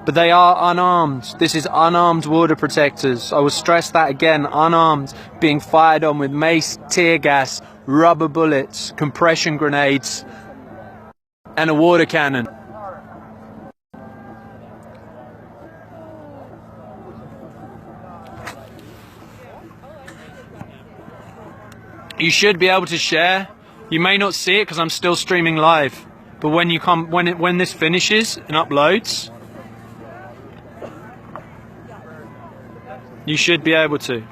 But they are unarmed. This is unarmed water protectors. I will stress that again, unarmed, being fired on with mace, tear gas, rubber bullets, compression grenades, and a water cannon. You should be able to share. You may not see it because I'm still streaming live. But when you come, when this finishes and uploads, you should be able to.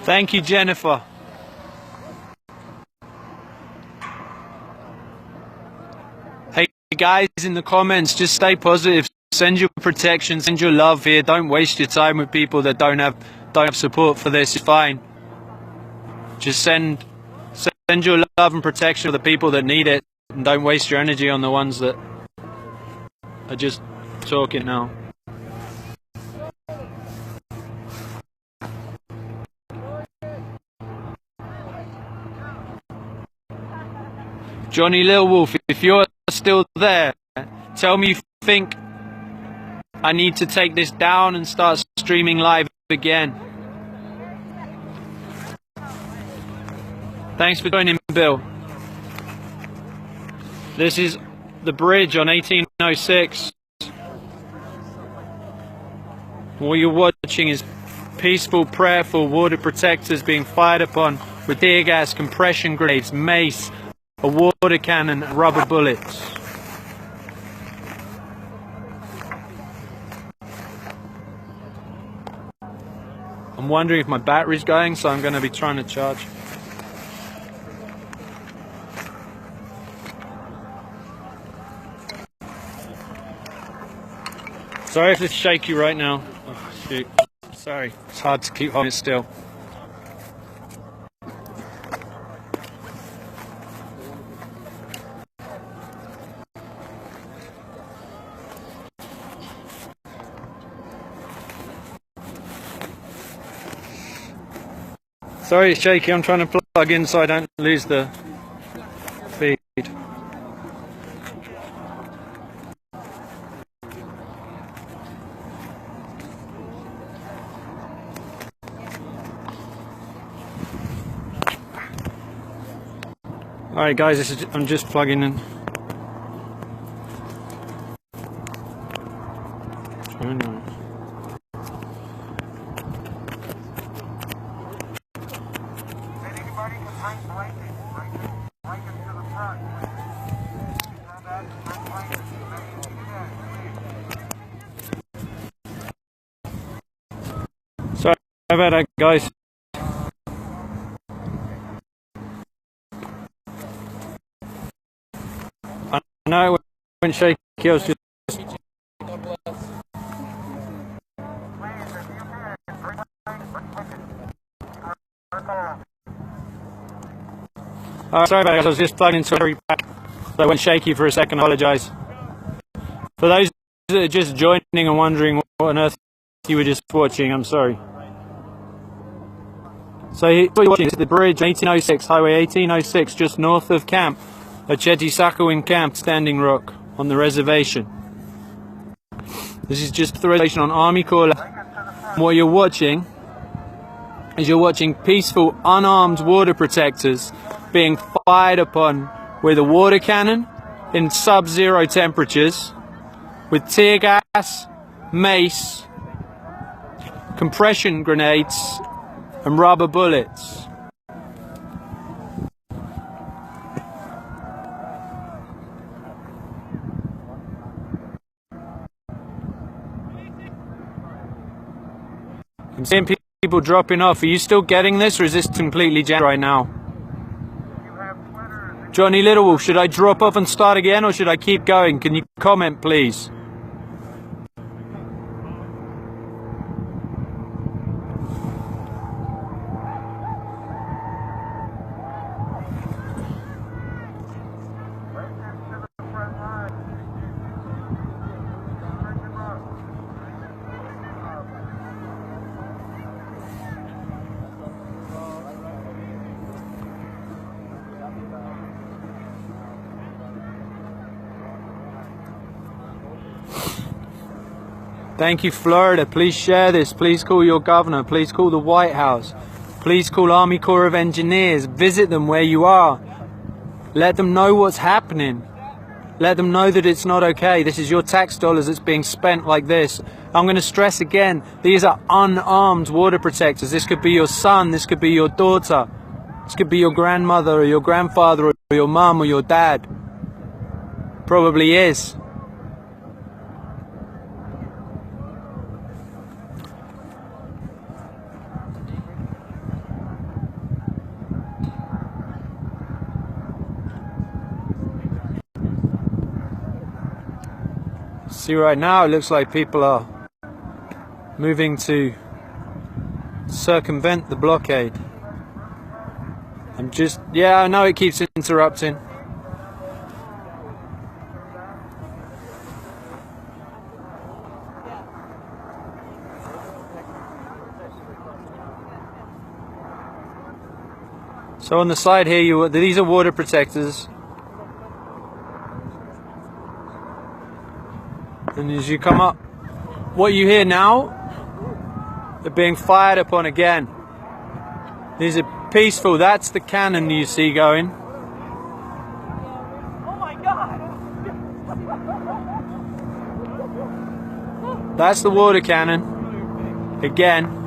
Thank you, Jennifer. Hey guys, in the comments, just stay positive. Send your protection, send your love here. Don't waste your time with people that don't have support for this. It's fine. Just send your love and protection to the people that need it, and don't waste your energy on the ones that are just talking now. Johnny Lil Wolf, if you're still there, tell me you think I need to take this down and start streaming live again. Thanks for joining, Bill. This is the bridge on 1806. What you're watching is peaceful, prayerful water protectors being fired upon with tear gas, compression grenades, mace, a water cannon, and rubber bullets. I'm wondering if my battery's going, so I'm going to be trying to charge. Sorry if it's shaky right now. Oh, shoot. Sorry, it's hard to keep holding it still. Sorry, it's shaky. I'm trying to plug in so I don't lose the feed. Alright guys, I'm just plugging in. Sorry about that, guys. I know it went shaky. I was just. Sorry about that, I was just plugging into a pack. So I went shaky for a second. I apologise. For those that are just joining and wondering what on earth you were just watching, I'm sorry. So what you're watching is the bridge 1806, Highway 1806, just north of camp, at Chetisakowin Camp, Standing Rock, on the reservation. This is just the reservation on Army Corps. What you're watching is peaceful, unarmed water protectors being fired upon with a water cannon in sub-zero temperatures, with tear gas, mace, compression grenades, and rubber bullets. I'm seeing people dropping off. Are you still getting this, or is this completely jammed right now? Johnny Littlewolf, should I drop off and start again, or should I keep going? Can you comment, please? Thank you, Florida. Please share this. Please call your governor. Please call the White House. Please call Army Corps of Engineers. Visit them where you are. Let them know what's happening. Let them know that it's not okay. This is your tax dollars that's being spent like this. I'm going to stress again, these are unarmed water protectors. This could be your son. This could be your daughter. This could be your grandmother or your grandfather or your mum or your dad. Probably is. See, right now it looks like people are moving to circumvent the blockade. Yeah, I know it keeps interrupting. So on the side here, these are water protectors. And as you come up, what you hear now, they're being fired upon again. These are peaceful. That's the cannon you see going. Oh my God! That's the water cannon. Again.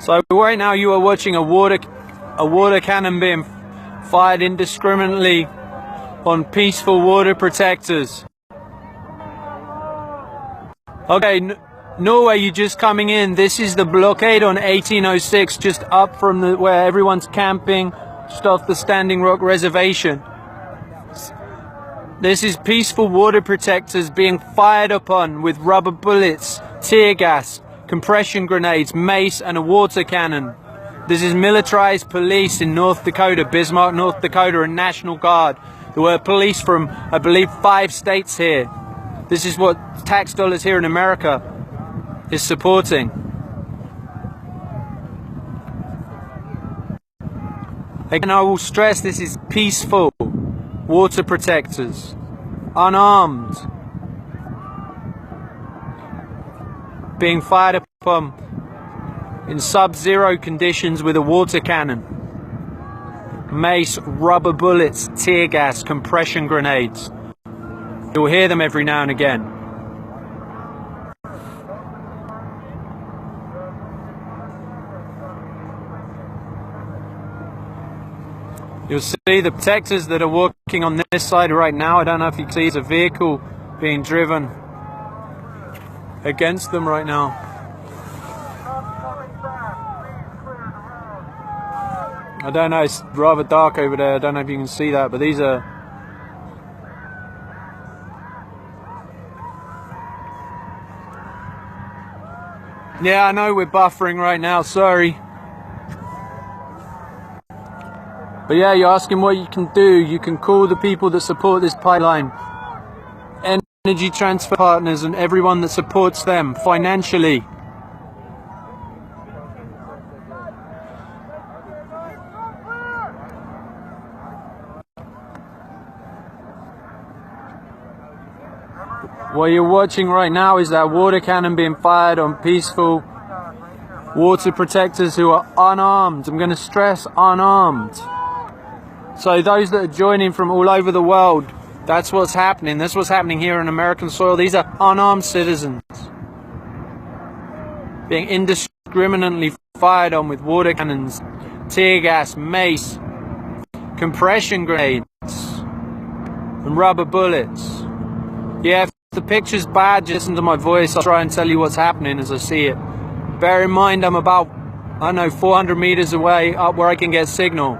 So right now you are watching a water cannon being fired indiscriminately on peaceful water protectors. Okay, Norway, you're just coming in. This is the blockade on 1806, just up from where everyone's camping, just off the Standing Rock Reservation. This is peaceful water protectors being fired upon with rubber bullets, tear gas, compression grenades, mace and a water cannon. This is militarized police in North Dakota, Bismarck, North Dakota, and National Guard. There were police from, I believe, 5 states here. This is what tax dollars here in America is supporting. Again, I will stress this is peaceful water protectors, unarmed, being fired upon in sub-zero conditions with a water cannon, mace, rubber bullets, tear gas, compression grenades. You'll hear them every now and again. You'll see the protectors that are walking on this side right now. I don't know if you can see, there's a vehicle being driven against them right now. I don't know, it's rather dark over there. I don't know if you can see that, but these are... Yeah, I know we're buffering right now, sorry. But yeah, you're asking what you can do. You can call the people that support this pipeline, Energy Transfer Partners, and everyone that supports them financially. What you're watching right now is that water cannon being fired on peaceful water protectors who are unarmed. I'm going to stress unarmed. So those that are joining from all over the world, that's what's happening. That's what's happening here on American soil. These are unarmed citizens being indiscriminately fired on with water cannons, tear gas, mace, compression grenades, and rubber bullets. Yeah, if the picture's bad, just listen to my voice. I'll try and tell you what's happening as I see it. Bear in mind, I'm about, I don't know, 400 meters away up where I can get signal.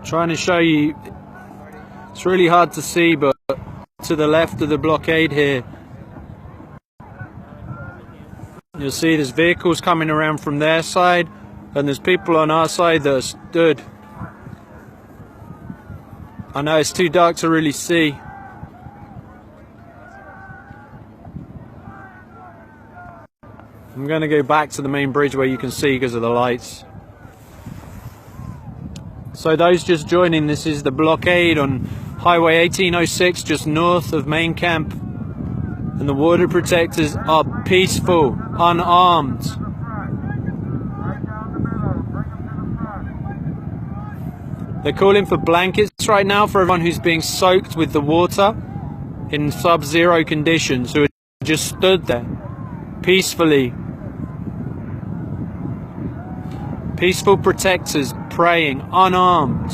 Trying to show you, it's really hard to see, but to the left of the blockade here, you'll see there's vehicles coming around from their side, and there's people on our side that are stood. I know it's too dark to really see. I'm going to go back to the main bridge where you can see because of the lights. So those just joining, this is the blockade on Highway 1806, just north of main camp. And the water protectors are peaceful, unarmed. They're calling for blankets right now for everyone who's being soaked with the water in sub-zero conditions, who are just stood there peacefully. Peaceful protectors praying, unarmed.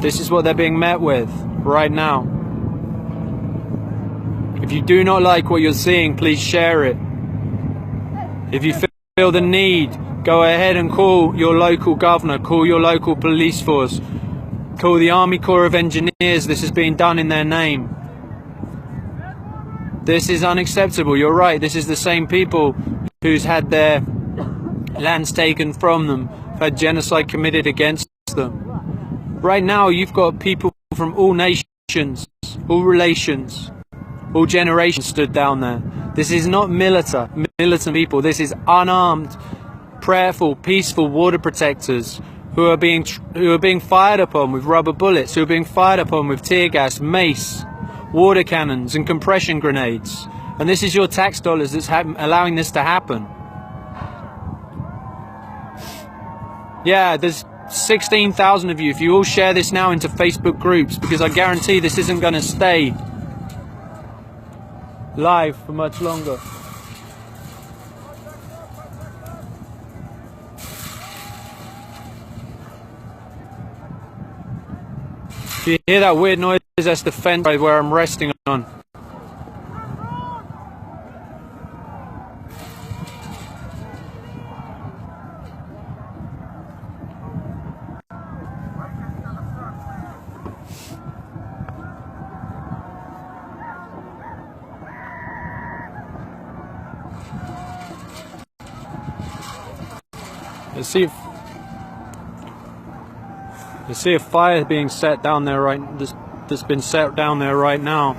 This is what they're being met with right now. If you do not like what you're seeing, please share it. If you feel the need, go ahead and call your local governor, call your local police force, call the Army Corps of Engineers. This is being done in their name. This is unacceptable. You're right, this is the same people who's had their lands taken from them, had genocide committed against them. Right now you've got people from all nations, all relations, all generations stood down there. This is not militant people, this is unarmed, prayerful, peaceful water protectors who are being fired upon with rubber bullets, who are being fired upon with tear gas, mace, water cannons and compression grenades. And this is your tax dollars that's allowing this to happen. Yeah, there's 16,000 of you. If you all share this now into Facebook groups, because I guarantee this isn't going to stay live for much longer. If you hear that weird noise, that's the fence where I'm resting on. You see a fire being set down there that's been set down there right now.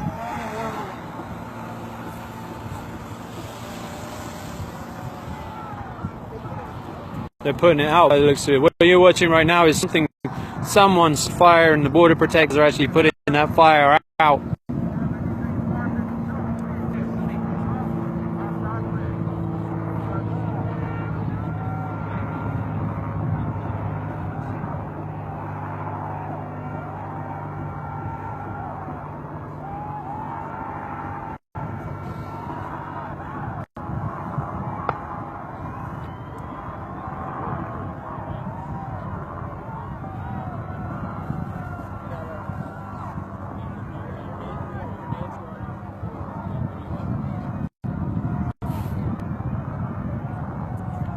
They're putting it out by the looks of it. What you're watching right now is someone's fire, and the border protectors are actually putting that fire out.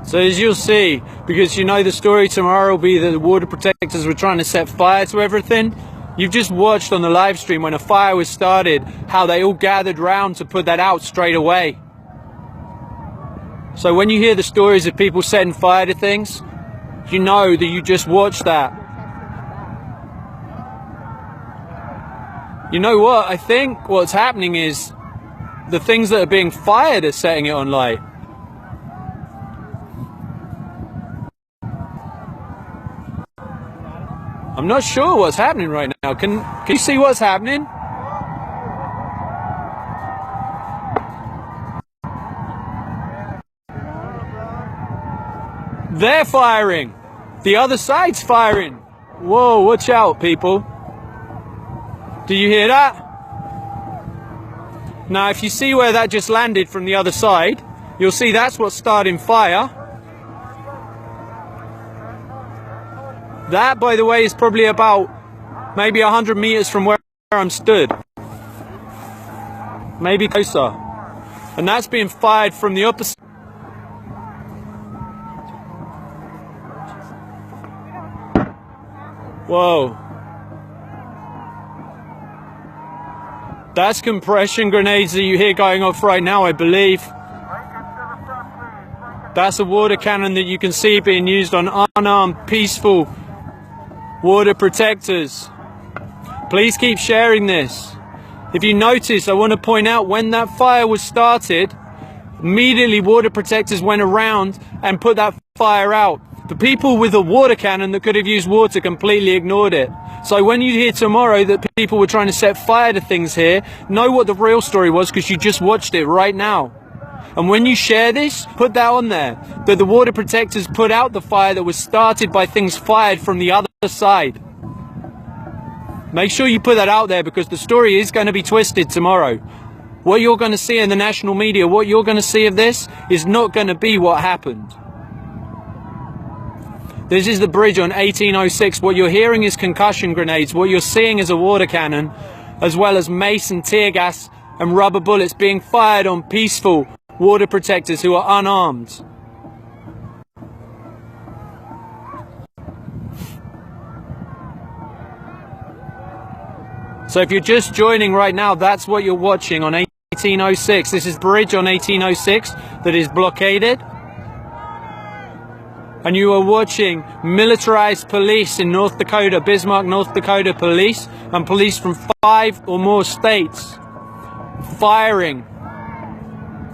So as you'll see, because you know the story tomorrow will be that the water protectors were trying to set fire to everything, you've just watched on the live stream when a fire was started, how they all gathered round to put that out straight away. So when you hear the stories of people setting fire to things, you know that you just watched that. You know what? I think what's happening is the things that are being fired are setting it on light. I'm not sure what's happening right now. Can you see what's happening? They're firing. The other side's firing. Whoa, watch out, people. Do you hear that? Now, if you see where that just landed from the other side, you'll see that's what's starting fire. That, by the way, is probably about maybe 100 meters from where I'm stood. Maybe closer. And that's being fired from the opposite. Whoa. That's compression grenades that you hear going off right now, I believe. That's a water cannon that you can see being used on unarmed, peaceful water protectors. Please keep sharing this. If you notice, I want to point out when that fire was started, immediately water protectors went around and put that fire out. The people with a water cannon that could have used water completely ignored it. So when you hear tomorrow that people were trying to set fire to things here, know what the real story was, because you just watched it right now. And when you share this, put that on there, that the water protectors put out the fire that was started by things fired from the other side. Make sure you put that out there, because the story is going to be twisted tomorrow. What you're going to see in the national media, what you're going to see of this, is not going to be what happened. This is the bridge on 1806. What you're hearing is concussion grenades. What you're seeing is a water cannon, as well as mace and tear gas and rubber bullets being fired on peaceful water protectors who are unarmed. So if you're just joining right now, that's what you're watching on 1806. This is bridge on 1806 that is blockaded. And you are watching militarized police in North Dakota, Bismarck, North Dakota police, and police from 5 or more states firing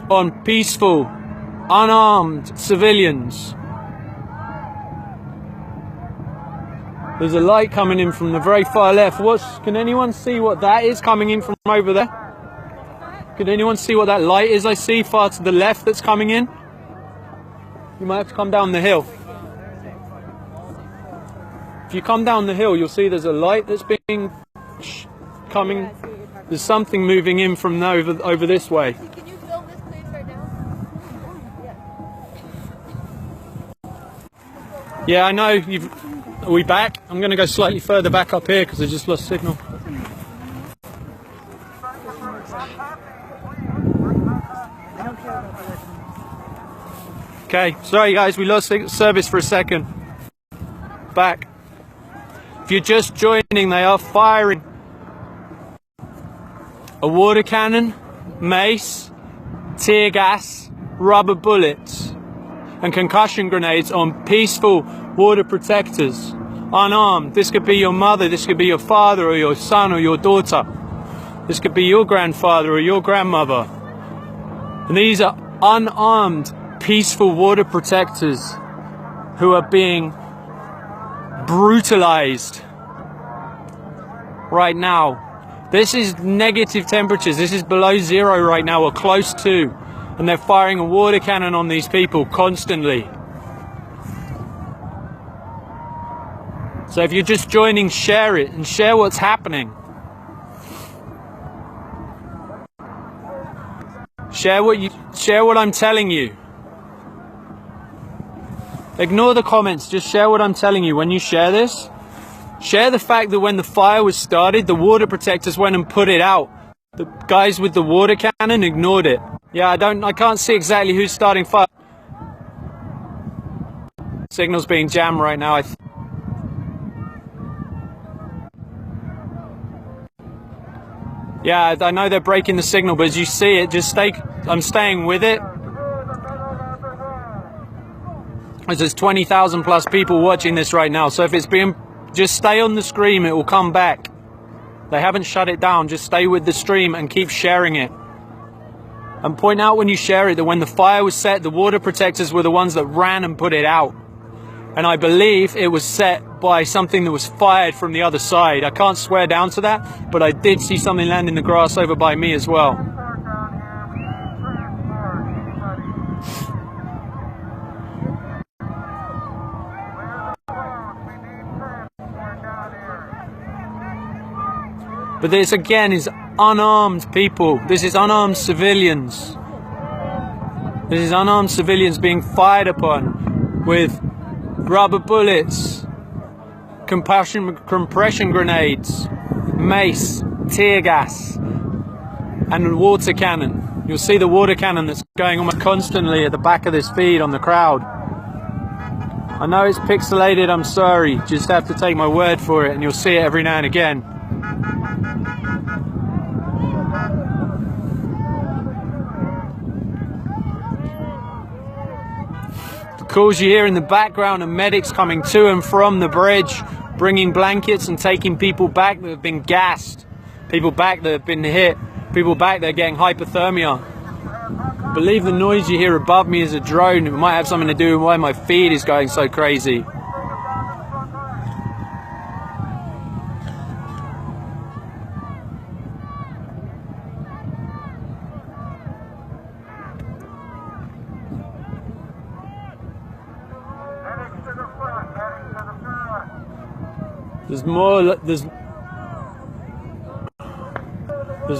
on peaceful, unarmed civilians. There's a light coming in from the very far left. Can anyone see what that is coming in from over there? Can anyone see what that light is I see far to the left that's coming in? You might have to come down the hill. If you come down the hill, you'll see there's a light that's being coming. There's something moving in from over this way. Can you film this please right now? Yeah, I know. Are we back? I'm going to go slightly further back up here because I just lost signal. Okay, sorry guys, we lost service for a second. Back. If you're just joining, they are firing a water cannon, mace, tear gas, rubber bullets, and concussion grenades on peaceful water protectors, unarmed. This could be your mother, this could be your father or your son or your daughter. This could be your grandfather or your grandmother. And these are unarmed, peaceful water protectors who are being brutalized right now. This is negative temperatures. This is below zero right now, or close to. And they're firing a water cannon on these people constantly. So if you're just joining, share it and share what's happening. Share what I'm telling you. Ignore the comments, just share what I'm telling you. When you share this, share the fact that when the fire was started, the water protectors went and put it out. The guys with the water cannon ignored it. Yeah, I can't see exactly who's starting fire. Signal's being jammed right now. Yeah, I know they're breaking the signal, but as you see it, just I'm staying with it. As there's 20,000 plus people watching this right now, so if it's being, just stay on the stream, it will come back. They haven't shut it down, just stay with the stream and keep sharing it. And point out when you share it that when the fire was set, the water protectors were the ones that ran and put it out. And I believe it was set by something that was fired from the other side. I can't swear down to that, but I did see something land in the grass over by me as well. But this again is unarmed people. This is unarmed civilians. This is unarmed civilians being fired upon with rubber bullets, compression grenades, mace, tear gas, and water cannon. You'll see the water cannon that's going almost constantly at the back of this feed on the crowd. I know it's pixelated, I'm sorry. Just have to take my word for it, and you'll see it every now and again. Calls you hear in the background, and medics coming to and from the bridge, bringing blankets and taking people back that have been gassed, people back that have been hit, people back that are getting hypothermia. I believe the noise you hear above me is a drone. It might have something to do with why my feed is going so crazy. There's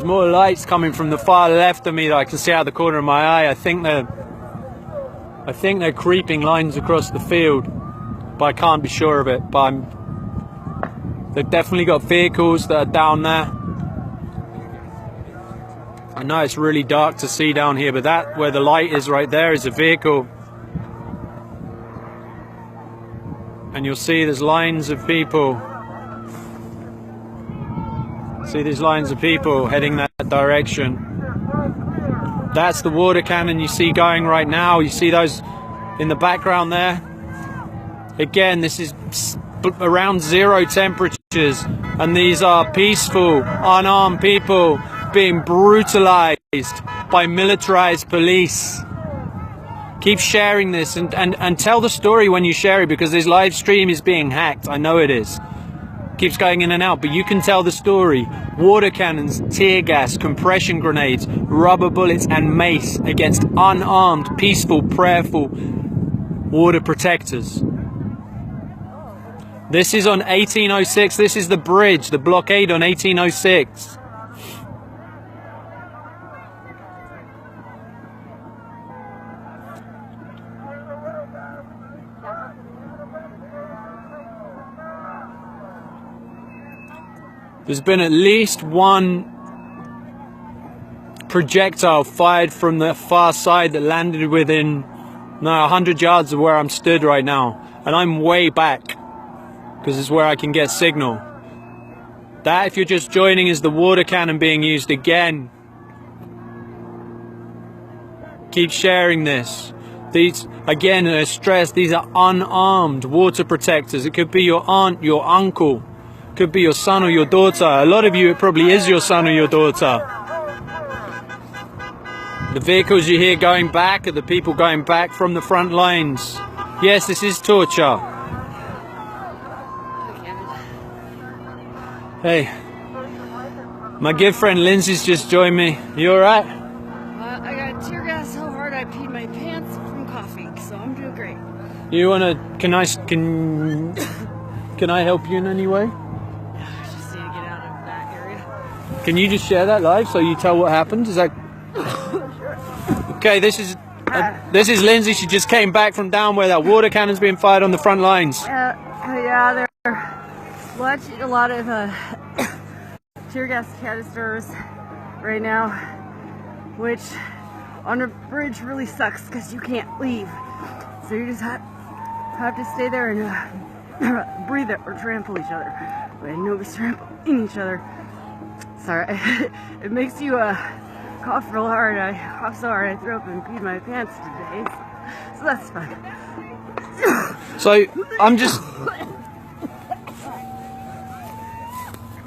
more lights coming from the far left of me that I can see out the corner of my eye. I think they're creeping lines across the field, but I can't be sure of it. But they've definitely got vehicles that are down there. I know it's really dark to see down here, but that where the light is right there is a vehicle. And you'll see there's lines of people. See these lines of people heading that direction. That's the water cannon you see going right now. You see those in the background there. Again, this is around zero temperatures, and these are peaceful, unarmed people being brutalized by militarized police. Keep sharing this and tell the story when you share it, because this live stream is being hacked. I know it is. Keeps going in and out, but you can tell the story. Water cannons, tear gas, compression grenades, rubber bullets and mace against unarmed, peaceful, prayerful water protectors. This is on 1806. This is the bridge, the blockade on 1806. There's been at least one projectile fired from the far side that landed within 100 yards of where I'm stood right now. And I'm way back, because it's where I can get signal. That, if you're just joining, is the water cannon being used again. Keep sharing this. These, again, I stress, these are unarmed water protectors. It could be your aunt, your uncle. Could be your son or your daughter. A lot of you, it probably is your son or your daughter. The vehicles you hear going back are the people going back from the front lines. Yes, this is torture. Hey, my good friend Lindsay's just joined me. You alright? I got tear gas so hard I peed my pants from coughing, so I'm doing great. You wanna, can I help you in any way? I just need to get out of that area. Can you just share that live so you tell what happened? Is that... Okay, this is Lindsay. She just came back from down where that water cannon's being fired on the front lines. Yeah, they're watching a lot of tear gas canisters right now, which on a bridge really sucks because you can't leave. So you just have to stay there and breathe it or trample each other. And nobody's trampling each other. Sorry, it makes you cough real hard. I coughed so hard I threw up and peed my pants today. So that's fun. So I'm just...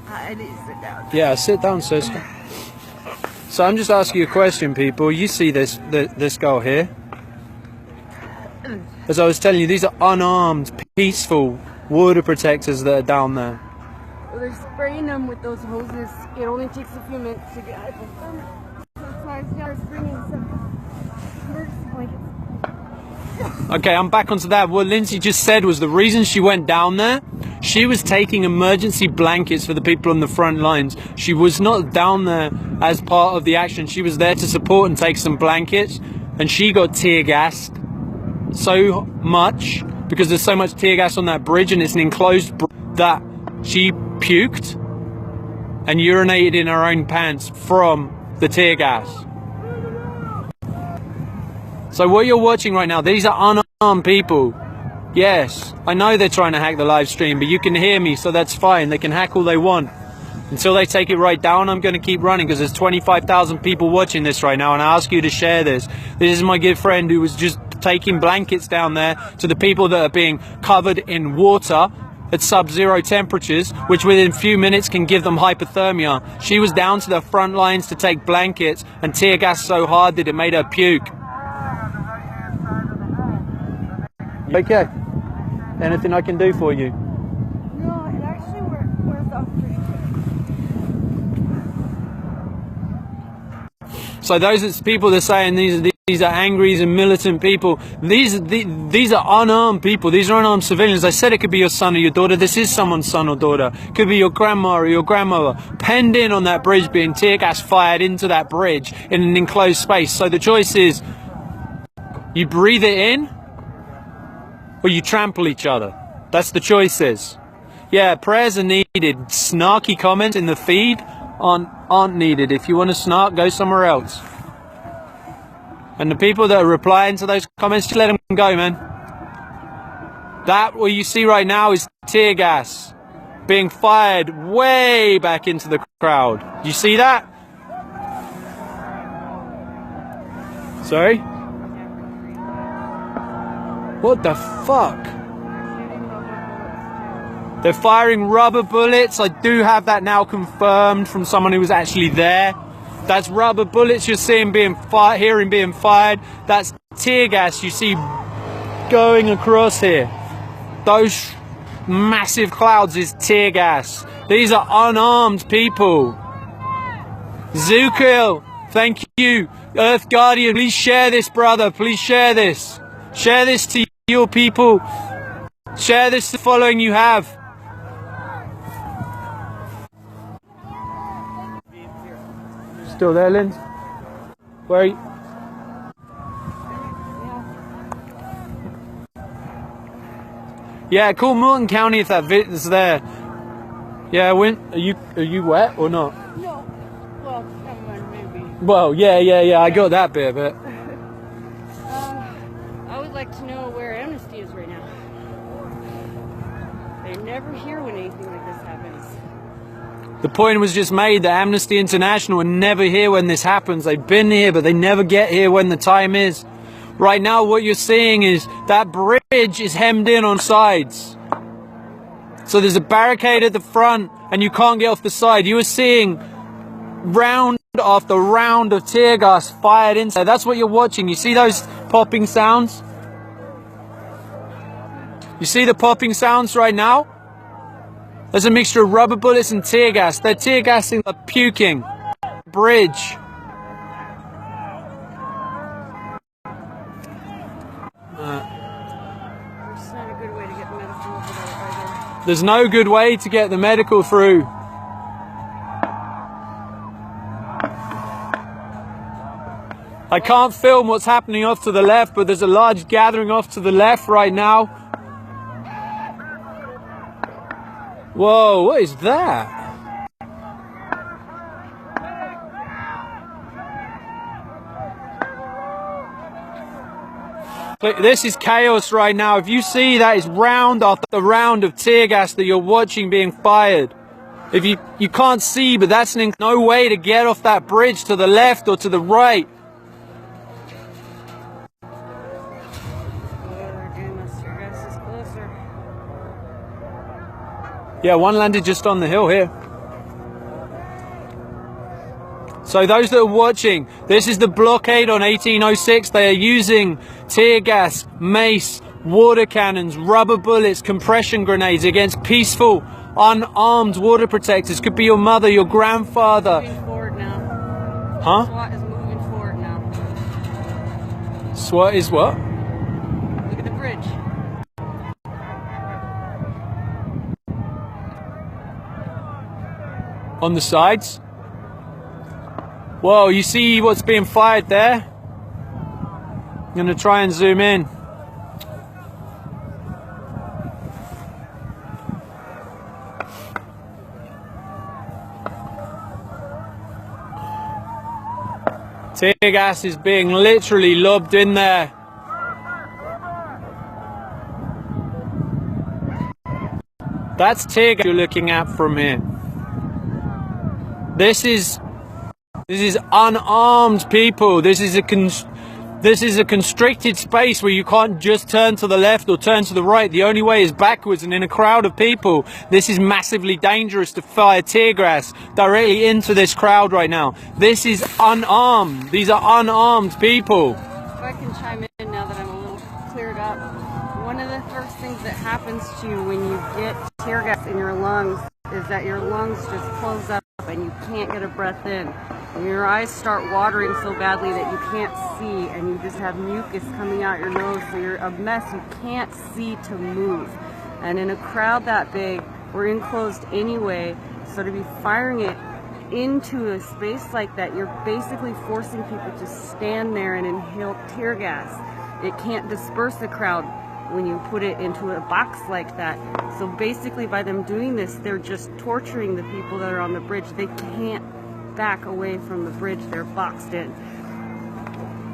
I need to sit down. Yeah, sit down, sister. So I'm just asking you a question, people. You see this girl here? As I was telling you, these are unarmed, peaceful water protectors that are down there. Well, they're spraying them with those hoses. It only takes a few minutes to get hypothermic. So that's why they're bringing some emergency blankets. Okay, I'm back onto that. What Lindsay just said was the reason she went down there, she was taking emergency blankets for the people on the front lines. She was not down there as part of the action. She was there to support and take some blankets, and she got tear gassed so much because there's so much tear gas on that bridge, and it's an enclosed bridge, that she puked and urinated in her own pants from the tear gas. So what you're watching right now, these are unarmed people. Yes, I know they're trying to hack the live stream, but you can hear me, so that's fine. They can hack all they want. Until they take it right down, I'm going to keep running because there's 25,000 people watching this right now, and I ask you to share this. This is my good friend who was just taking blankets down there to the people that are being covered in water at sub-zero temperatures, which within a few minutes can give them hypothermia. She was down to the front lines to take blankets and tear gas so hard that it made her puke. Okay. Anything I can do for you? No, it actually wears off pretty quick. So those are people that are saying these are angry and militant people. These are unarmed people. These are unarmed civilians. I said it could be your son or your daughter. This is someone's son or daughter. Could be your grandma or your grandmother penned in on that bridge, being tear gas fired into that bridge in an enclosed space. So the choice is you breathe it in or you trample each other. That's the choices. Yeah, prayers are needed. Snarky comments in the feed aren't needed. If you want to snark, go somewhere else. And the people that are replying to those comments, just let them go, man. That what you see right now is tear gas being fired way back into the crowd. Do you see that? Sorry? What the fuck? They're firing rubber bullets. I do have that now confirmed from someone who was actually there. That's rubber bullets you're seeing hearing being fired. That's tear gas you see going across here. Those massive clouds is tear gas. These are unarmed people. Zukil, thank you. Earth Guardian, please share this, brother. Please share this. Share this to your people. Share this to the following you have. Still there, Lynn? Where are you? Yeah, call Morton County if that is there. Yeah, are you wet or not? No. Well, maybe. Well, yeah, I got that bit, but... I would like to know where Amnesty is right now. They never hear when anything like this happens. The point was just made that Amnesty International are never here when this happens. They've been here, but they never get here when the time is. Right now, what you're seeing is that bridge is hemmed in on sides. So there's a barricade at the front, and you can't get off the side. You are seeing round after round of tear gas fired inside. That's what you're watching. You see those popping sounds? You see the popping sounds right now? There's a mixture of rubber bullets and tear gas. They're tear gassing the puking bridge. There's no good way to get the medical through. I can't film what's happening off to the left, but there's a large gathering off to the left right now. Whoa, what is that? This is chaos right now. If you see that is round after round of tear gas that you're watching being fired. If you can't see, but that's no way to get off that bridge to the left or to the right. Yeah, one landed just on the hill here. So those that are watching, this is the blockade on 1806. They are using tear gas, mace, water cannons, rubber bullets, compression grenades against peaceful, unarmed water protectors. Could be your mother, your grandfather. Moving forward now. Huh? SWAT is moving forward now. SWAT is what? Look at the bridge. On the sides? Whoa, you see what's being fired there? I'm gonna try and zoom in. Tear gas is being literally lobbed in there. That's tear gas you're looking at from here. This is unarmed people. This is a constricted space where you can't just turn to the left or turn to the right. The only way is backwards, and in a crowd of people, this is massively dangerous to fire tear gas directly into this crowd right now. This is unarmed. These are unarmed people. If I can chime in now that I'm a little cleared up. One of the first things that happens to you when you get tear gas in your lungs is that your lungs just close up and you can't get a breath in. And your eyes start watering so badly that you can't see, and you just have mucus coming out your nose, so you're a mess. You can't see to move. And in a crowd that big, we're enclosed anyway, so to be firing it into a space like that, you're basically forcing people to stand there and inhale tear gas. It can't disperse the crowd when you put it into a box like that. So basically by them doing this, they're just torturing the people that are on the bridge. They can't back away from the bridge. They're boxed in.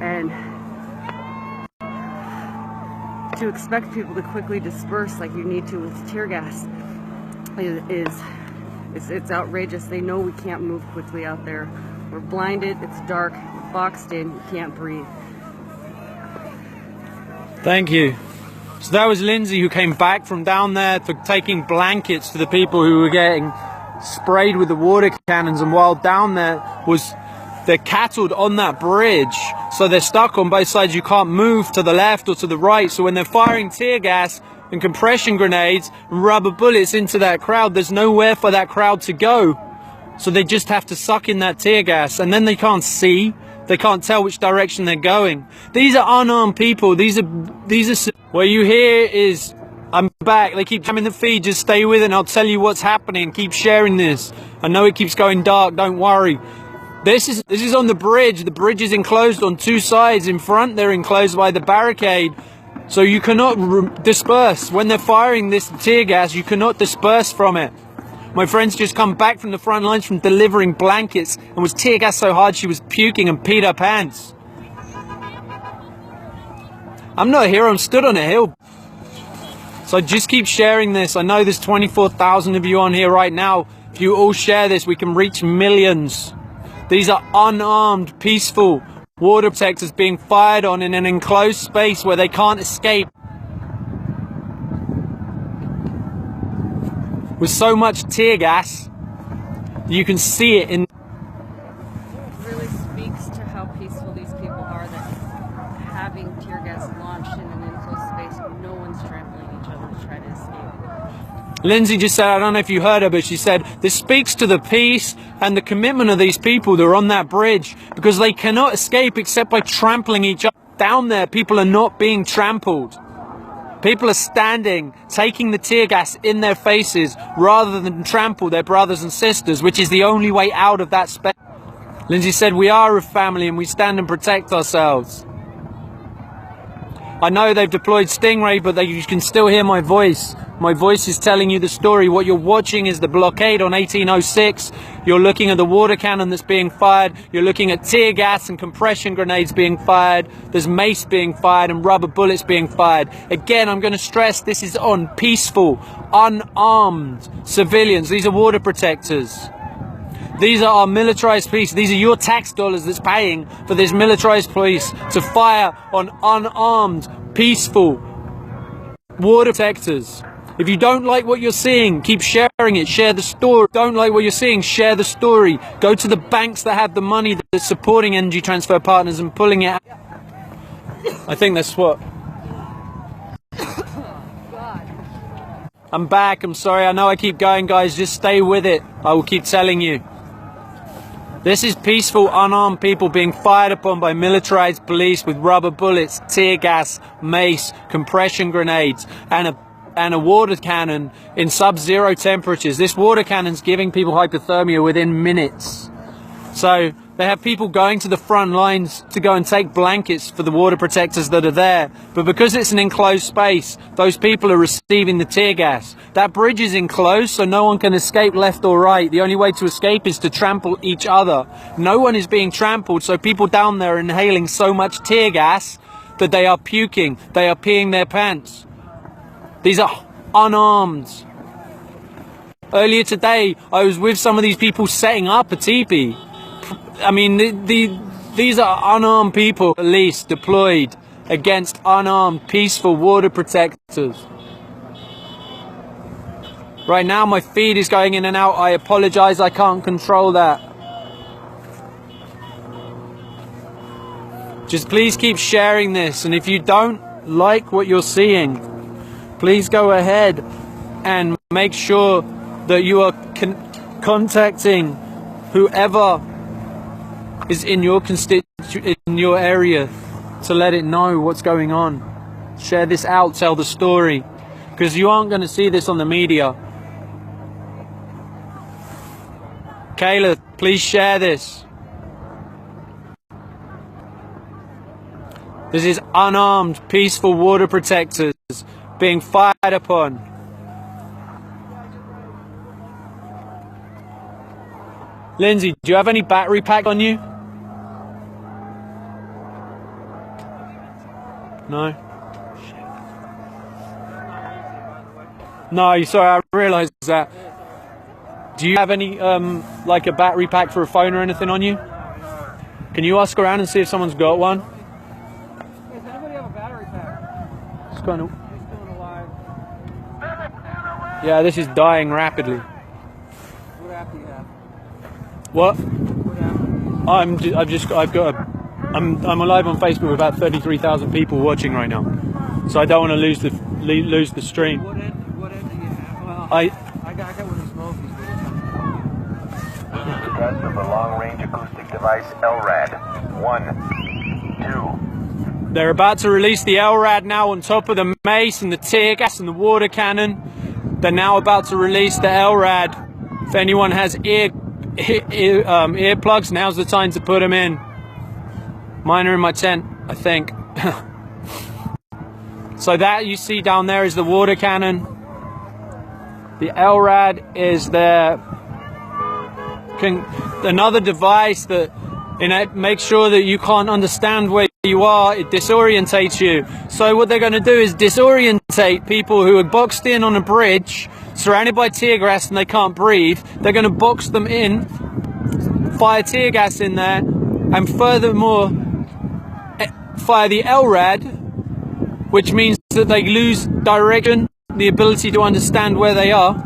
And to expect people to quickly disperse like you need to with tear gas it's outrageous. They know we can't move quickly out there. We're blinded, it's dark, we're boxed in, you can't breathe. Thank you. So that was Lindsay, who came back from down there for taking blankets to the people who were getting sprayed with the water cannons, and while down there was they're cattled on that bridge. So they're stuck on both sides. You can't move to the left or to the right. So when they're firing tear gas and compression grenades and rubber bullets into that crowd, there's nowhere for that crowd to go. So they just have to suck in that tear gas, and then they can't see. They can't tell which direction they're going. These are unarmed people. These are what you hear is, I'm back. They keep coming the feed. Just stay with it and I'll tell you what's happening. Keep sharing this. I know it keeps going dark. Don't worry. This is on the bridge. The bridge is enclosed on two sides. In front, they're enclosed by the barricade. So you cannot disperse. When they're firing this tear gas, you cannot disperse from it. My friend's just come back from the front lines from delivering blankets and was tear gassed so hard she was puking and peed her pants. I'm not a hero, I'm stood on a hill. So just keep sharing this. I know there's 24,000 of you on here right now. If you all share this, we can reach millions. These are unarmed, peaceful water protectors being fired on in an enclosed space where they can't escape. With so much tear gas, you can see it in... It really speaks to how peaceful these people are, that having tear gas launched in an enclosed space, no one's trampling each other to try to escape. Lindsay just said, I don't know if you heard her, but she said, this speaks to the peace and the commitment of these people that are on that bridge, because they cannot escape except by trampling each other. Down there, people are not being trampled. People are standing, taking the tear gas in their faces rather than trample their brothers and sisters, which is the only way out of that space. Lindsay said, we are a family and we stand and protect ourselves. I know they've deployed Stingray, but you can still hear my voice. My voice is telling you the story. What you're watching is the blockade on 1806. You're looking at the water cannon that's being fired. You're looking at tear gas and compression grenades being fired. There's mace being fired and rubber bullets being fired. Again, I'm going to stress this is on peaceful, unarmed civilians. These are water protectors. These are our militarized police. These are your tax dollars that's paying for this militarized police to fire on unarmed, peaceful water protectors. If you don't like what you're seeing, keep sharing it. Share the story. Don't like what you're seeing, share the story. Go to the banks that have the money that's supporting Energy Transfer Partners and pulling it out. I think that's what... I'm back. I'm sorry. I know I keep going, guys. Just stay with it. I will keep telling you. This is peaceful, unarmed people being fired upon by militarized police with rubber bullets, tear gas, mace, compression grenades, and a water cannon in sub-zero temperatures. This water cannon's giving people hypothermia within minutes. So they have people going to the front lines to go and take blankets for the water protectors that are there. But because it's an enclosed space, those people are receiving the tear gas. That bridge is enclosed, so no one can escape left or right. The only way to escape is to trample each other. No one is being trampled, so people down there are inhaling so much tear gas that they are puking. They are peeing their pants. These are unarmed. Earlier today, I was with some of these people setting up a teepee. I mean, these are unarmed people, police deployed against unarmed, peaceful water protectors. Right now, my feed is going in and out. I apologize, I can't control that. Just please keep sharing this, and if you don't like what you're seeing, please go ahead and make sure that you are contacting whoever is in your in your area to let it know what's going on. Share this out, tell the story, because you aren't going to see this on the media. Kayla, please share this. This is unarmed, peaceful water protectors being fired upon. Lindsay, do you have any battery pack on you? No? No, sorry, I realised that. Do you have any, like a battery pack for a phone or anything on you? Can you ask around and see if someone's got one? Does anybody have a battery pack? It's kind of... He's still alive. Yeah, this is dying rapidly. What app do you have? What? What app? I'm alive on Facebook with about 33,000 people watching right now, so I don't want to lose the stream. What end do you have? Well, I got one of these smokies. This is the test of the long-range acoustic device LRAD. 1, 2. They're about to release the LRAD now on top of the mace and the tear gas and the water cannon. They're now about to release the LRAD. If anyone has earplugs, now's the time to put them in. Mine are in my tent, I think. So that you see down there is the water cannon. The LRAD is another device that makes sure that you can't understand where you are. It disorientates you. So what they're going to do is disorientate people who are boxed in on a bridge, surrounded by tear gas, and they can't breathe. They're going to box them in, fire tear gas in there, and furthermore fire the LRAD, which means that they lose direction, the ability to understand where they are.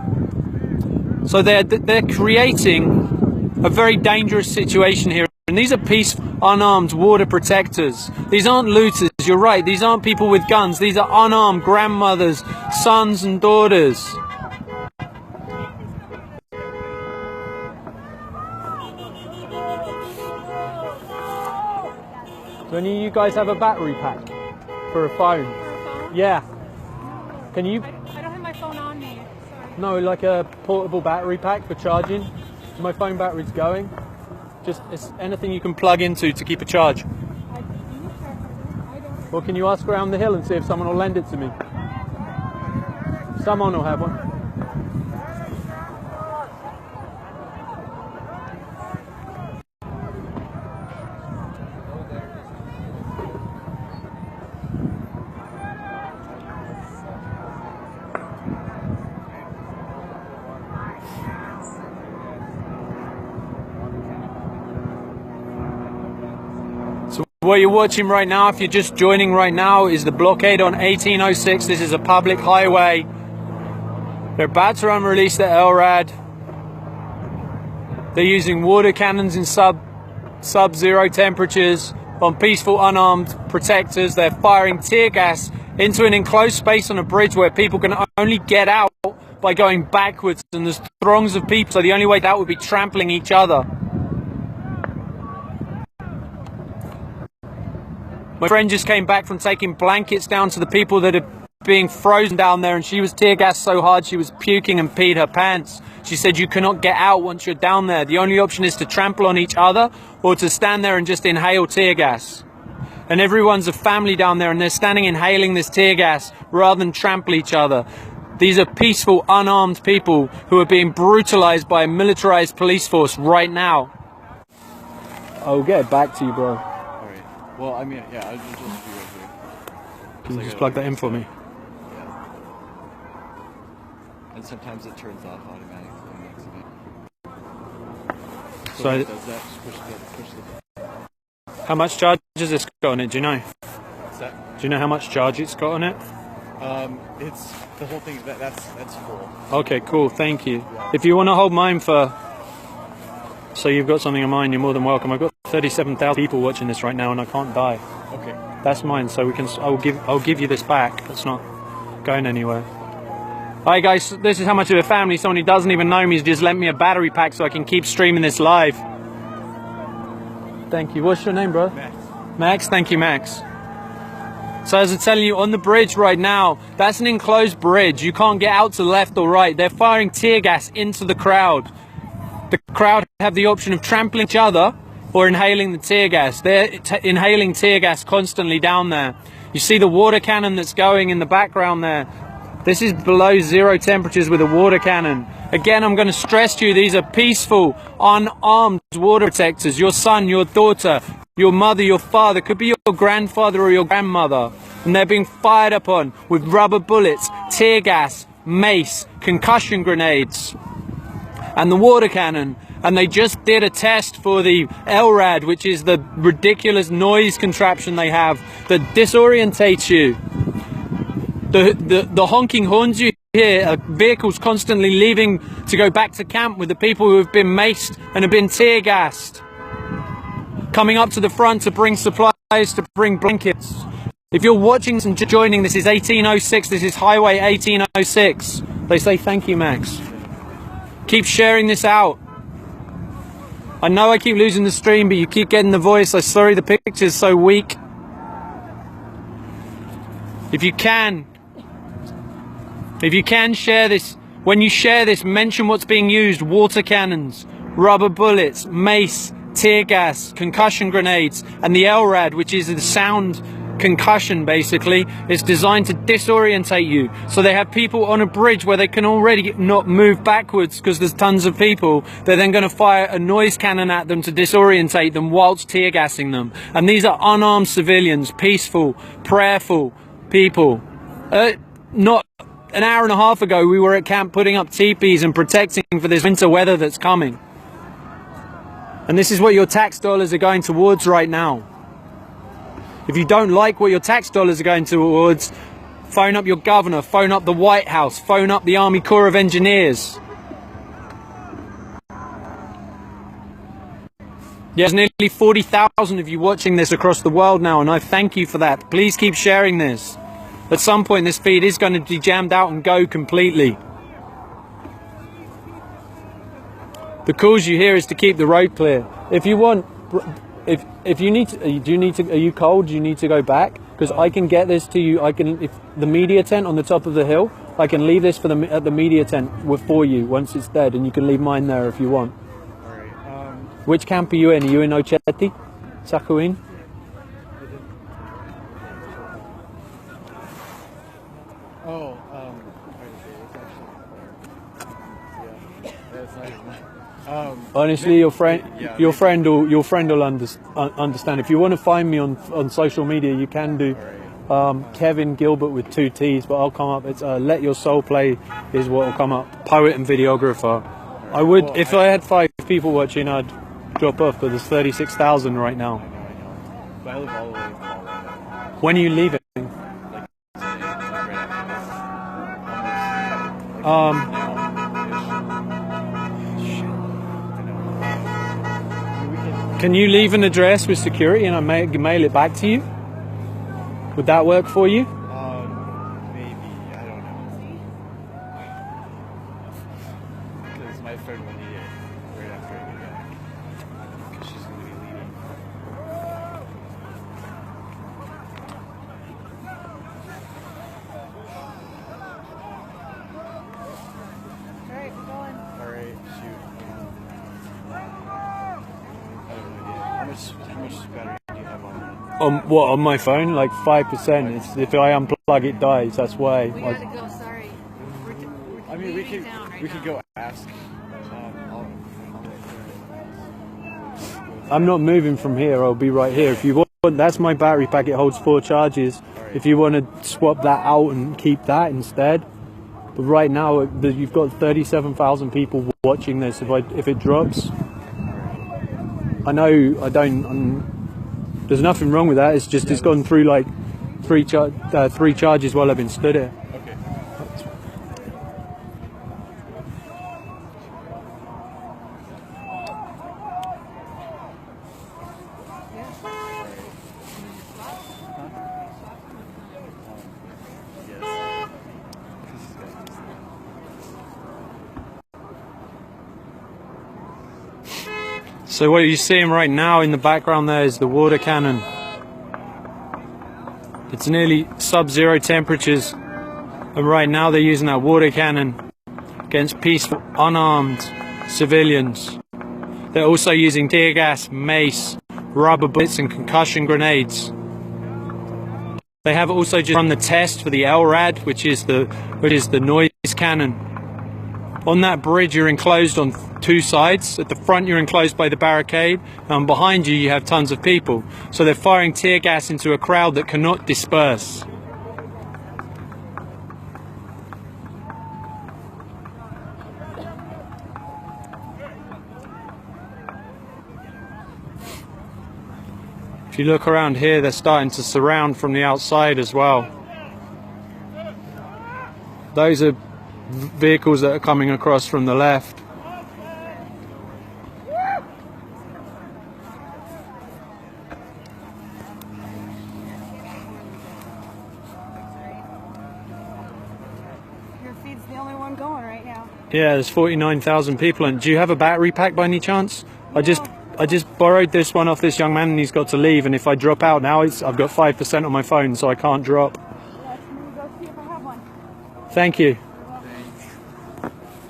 So they're creating a very dangerous situation here. And these are peaceful, unarmed water protectors. These aren't looters, you're right. These aren't people with guns. These are unarmed grandmothers, sons and daughters. Do any of you guys have a battery pack for a phone? For a phone? Yeah. Can you? I don't have my phone on me. Sorry. No, like a portable battery pack for charging. My phone battery's going. Just it's anything you can plug into to keep a charge. I don't. Well, can you ask around the hill and see if someone will lend it to me? Someone will have one. What you're watching right now, if you're just joining right now, is the blockade on 1806. This is a public highway. They're about to unrelease the LRAD. They're using water cannons in sub-zero temperatures on peaceful unarmed protectors. They're firing tear gas into an enclosed space on a bridge where people can only get out by going backwards, and there's throngs of people, so the only way out would be trampling each other. My friend just came back from taking blankets down to the people that are being frozen down there, and she was tear gassed so hard she was puking and peed her pants. She said you cannot get out once you're down there. The only option is to trample on each other or to stand there and just inhale tear gas. And everyone's a family down there, and they're standing inhaling this tear gas rather than trample each other. These are peaceful, unarmed people who are being brutalized by a militarized police force right now. I'll get it back to you, bro. Well, I mean, yeah, I'll just be right here. Can you just plug that in for me? Yeah. And sometimes it turns off automatically on accident. So it does that, just push the... How much charge has this got on it, do you know? What's that? Do you know how much charge it's got on it? It's the whole thing, that's full. Okay, cool, thank you. If you want to hold mine for... So you've got something in mind, you're more than welcome. I've got 37,000 people watching this right now and I can't die. Okay. That's mine, so we can. I'll give you this back. That's not going anywhere. Hi guys, this is how much of a family. Someone who doesn't even know me has just lent me a battery pack so I can keep streaming this live. Thank you. What's your name, bro? Max. Max, thank you, Max. So as I'm telling you, on the bridge right now, that's an enclosed bridge. You can't get out to the left or right. They're firing tear gas into the crowd. The crowd have the option of trampling each other or inhaling the tear gas. They're inhaling tear gas constantly down there. You see the water cannon that's going in the background there. This is below zero temperatures with a water cannon. Again, I'm going to stress to you, these are peaceful, unarmed water protectors. Your son, your daughter, your mother, your father, could be your grandfather or your grandmother. And they're being fired upon with rubber bullets, tear gas, mace, concussion grenades, and the water cannon. And they just did a test for the LRAD, which is the ridiculous noise contraption they have that disorientates you. The honking horns you hear are vehicles constantly leaving to go back to camp with the people who have been maced and have been tear gassed. coming up to the front to bring supplies, to bring blankets. If you're watching and joining, this is 1806, this is Highway 1806. They say thank you, Max. Keep sharing this out. I know I keep losing the stream, but you keep getting the voice. I'm sorry the picture's so weak. If you can share this, when you share this, mention what's being used: water cannons, rubber bullets, mace, tear gas, concussion grenades, and the LRAD, which is the sound concussion. Basically, it's designed to disorientate you. So they have people on a bridge where they can already not move backwards because there's tons of people. They're then going to fire a noise cannon at them to disorientate them whilst tear gassing them. And these are unarmed civilians, peaceful, prayerful people. Not an hour and a half ago, we were at camp putting up teepees and protecting for this winter weather that's coming. And this is what your tax dollars are going towards right now. If you don't like what your tax dollars are going towards, phone up your governor, phone up the White House, phone up the Army Corps of Engineers. There's nearly 40,000 of you watching this across the world now, and I thank you for that. Please keep sharing this. At some point this feed is going to be jammed out and go completely. The calls you hear is to keep the road clear. If you want, if you need to, are you cold? Do you need to go back? Because I can get this to you. If the media tent on the top of the hill, I can leave this at the media tent for you once it's dead, and you can leave mine there if you want. All right. Which camp are you in? Are you in Ochetti? Sakuin? Oh, that's not even. Honestly, your friend will understand. If you want to find me on social media, you can do. Kevin Gilbertt with 2 T's, but I'll come up. It's Let Your Soul Play is what will come up. Poet and videographer. I would, if I had 5 people watching, I'd drop off, but there's 36,000 right now. I know. But I live all the way in Paul right now. When are you leaving? Can you leave an address with security and I mail it back to you? Would that work for you? Maybe, I don't know. Because my friend will need it right after I get back. Because she's going to be leaving. Alright, we're going. Alright, shoot. I have no idea. How much battery do you have on that? On my phone? Like 5%. It's, if I unplug it dies, that's why. We gotta go, sorry. I mean, we could down right we could now. go ask. I'm not moving from here, I'll be right here. If you want, that's my battery pack, it holds 4 charges. If you want to swap that out and keep that instead. But right now, you've got 37,000 people watching this. If it drops, I know there's nothing wrong with that. It's just it's gone through like 3 charges while I've been stood here. Okay. So what you're seeing right now in the background there is the water cannon. It's nearly sub-zero temperatures, and right now they're using that water cannon against peaceful, unarmed civilians. They're also using tear gas, mace, rubber bullets and concussion grenades. They have also just run the test for the LRAD, which is the noise cannon. On that bridge you're enclosed on 2 sides. At the front you're enclosed by the barricade, and behind you have tons of people. So they're firing tear gas into a crowd that cannot disperse. If you look around here, they're starting to surround from the outside as well. Those are vehicles that are coming across from the left. only one going right now. Yeah, there's 49,000 people. And do you have a battery pack by any chance? I just borrowed this one off this young man and he's got to leave. And if I drop out now, I've got 5% on my phone, so I can't drop. Let me go see if I have one. Thank you.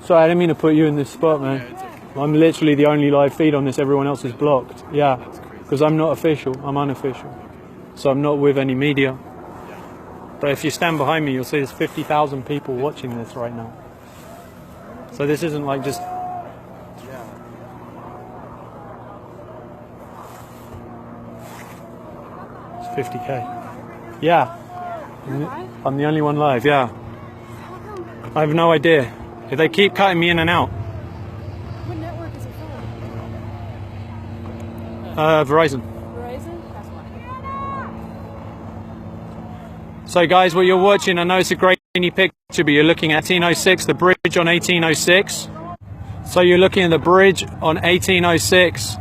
Sorry, I didn't mean to put you in this spot, man. I'm literally the only live feed on this. Everyone else is blocked. Yeah, because I'm not official. I'm unofficial. So I'm not with any media. But if you stand behind me, you'll see there's 50,000 people watching this right now. So this isn't like just... It's 50K. Yeah. I'm the only one live, yeah. I have no idea. If they keep cutting me in and out. What network is it from? Verizon. Verizon? That's why. So guys, what you're watching, I know it's a grainy picture, but you're looking at 1806, the bridge on 1806. So you're looking at the bridge on 1806.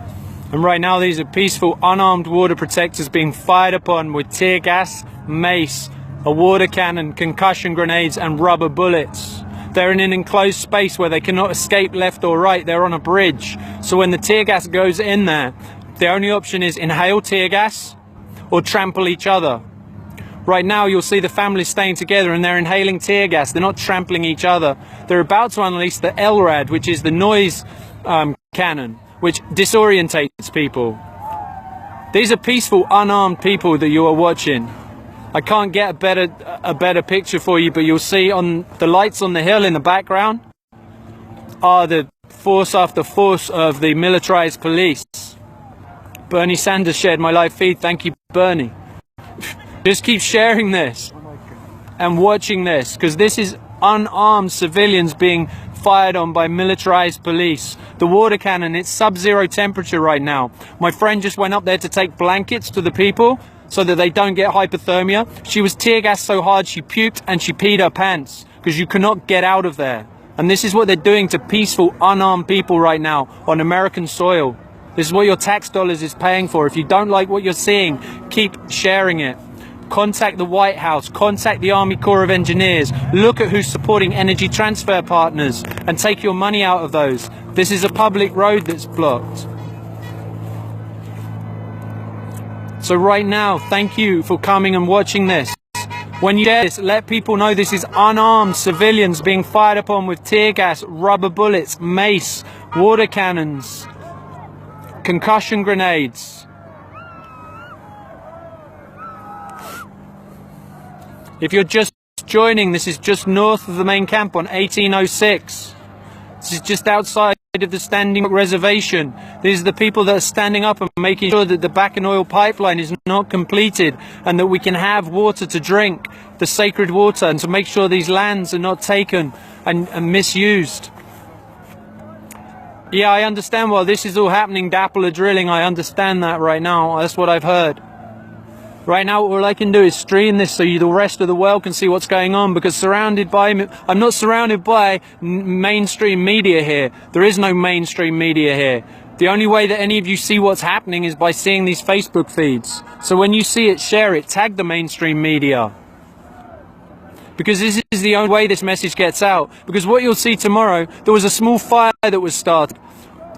And right now these are peaceful, unarmed water protectors being fired upon with tear gas, mace, a water cannon, concussion grenades and rubber bullets. They're in an enclosed space where they cannot escape left or right. They're on a bridge. So when the tear gas goes in there, the only option is inhale tear gas or trample each other. Right now you'll see the families staying together and they're inhaling tear gas. They're not trampling each other. They're about to unleash the LRAD, which is the noise cannon, which disorientates people. These are peaceful, unarmed people that you are watching. I can't get a better picture for you, but you'll see on the lights on the hill in the background are the force after force of the militarized police. Bernie Sanders shared my live feed. Thank you, Bernie. Just keep sharing this and watching this, because this is unarmed civilians being fired on by militarized police. The water cannon, it's sub-zero temperature right now. My friend just went up there to take blankets to the people so that they don't get hypothermia. She was tear gassed so hard she puked and she peed her pants because you cannot get out of there. And this is what they're doing to peaceful, unarmed people right now on American soil. This is what your tax dollars is paying for. If you don't like what you're seeing, keep sharing it. Contact the White House, contact the Army Corps of Engineers, look at who's supporting energy transfer partners and take your money out of those. This is a public road that's blocked. So right now, thank you for coming and watching this. When you share this, let people know this is unarmed civilians being fired upon with tear gas, rubber bullets, mace, water cannons, concussion grenades. If you're just joining, this is just north of the main camp on 1806. This is just outside of the Standing Rock Reservation. These are the people that are standing up and making sure that the Bakken oil pipeline is not completed and that we can have water to drink, the sacred water, and to make sure these lands are not taken and misused. Yeah, I understand while this is all happening, NODAPL are drilling. I understand that right now. That's what I've heard. Right now, all I can do is stream this so the rest of the world can see what's going on, because I'm not surrounded by mainstream media here. There is no mainstream media here. The only way that any of you see what's happening is by seeing these Facebook feeds. So when you see it, share it, tag the mainstream media. Because this is the only way this message gets out. Because what you'll see tomorrow, there was a small fire that was started.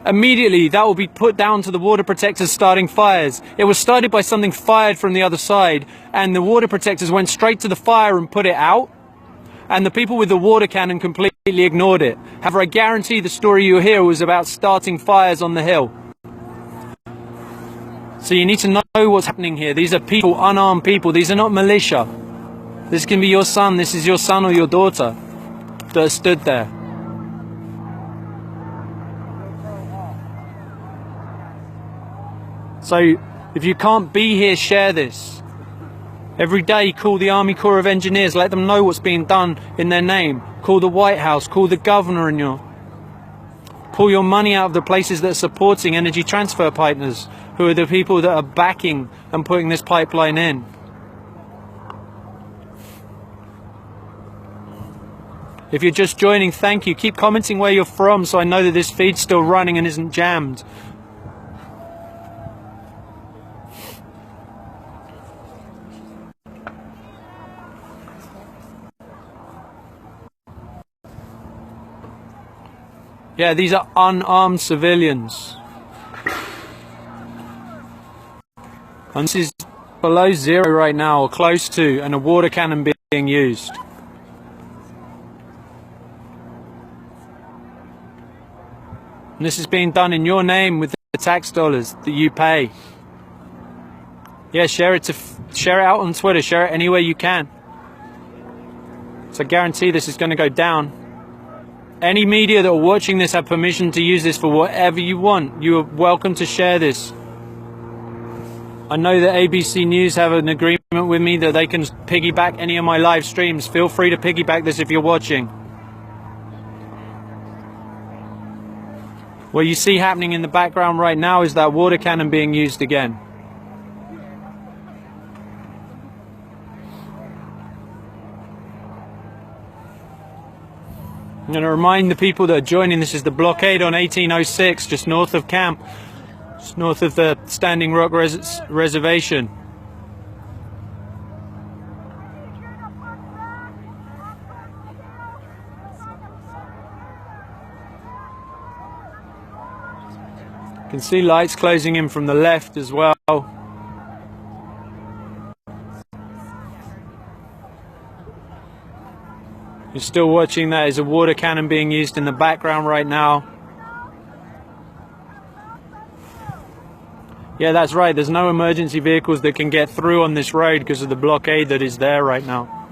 Immediately, that will be put down to the water protectors starting fires. It was started by something fired from the other side, and the water protectors went straight to the fire and put it out, and the people with the water cannon completely ignored it. However, I guarantee the story you hear was about starting fires on the hill. So you need to know what's happening here. These are people, unarmed people. These are not militia. This can be your son, this is your son or your daughter that stood there. So, if you can't be here, share this. Every day, call the Army Corps of Engineers, let them know what's being done in their name. Call the White House, call the governor, and pull your money out of the places that are supporting energy transfer partners, who are the people that are backing and putting this pipeline in. If you're just joining, thank you. Keep commenting where you're from so I know that this feed's still running and isn't jammed. Yeah, these are unarmed civilians. And this is below zero right now, or close to, and a water cannon being used. And this is being done in your name with the tax dollars that you pay. Yeah, share it out on Twitter, share it anywhere you can. So I guarantee this is going to go down. Any media that are watching this have permission to use this for whatever you want. You are welcome to share this. I know that ABC News have an agreement with me that they can piggyback any of my live streams. Feel free to piggyback this if you're watching. What you see happening in the background right now is that water cannon being used again. I'm going to remind the people that are joining, this is the blockade on 1806, just north of camp, just north of the Standing Rock Reservation. You can see lights closing in from the left as well. You're still watching that as a water cannon being used in the background right now. Yeah, that's right. There's no emergency vehicles that can get through on this road because of the blockade that is there right now.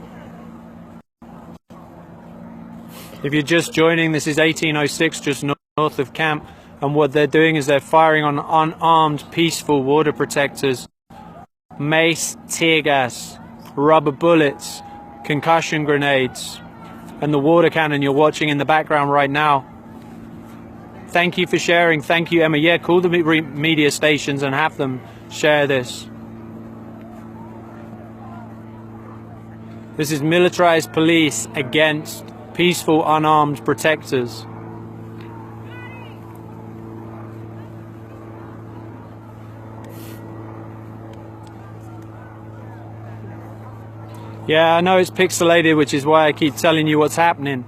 If you're just joining, this is 1806, just north of camp. And what they're doing is they're firing on unarmed, peaceful water protectors. Mace, tear gas, rubber bullets, concussion grenades. And the water cannon you're watching in the background right now. Thank you for sharing. Thank you, Emma. Yeah, call the media stations and have them share this. This is militarized police against peaceful, unarmed protectors. Yeah, I know it's pixelated, which is why I keep telling you what's happening.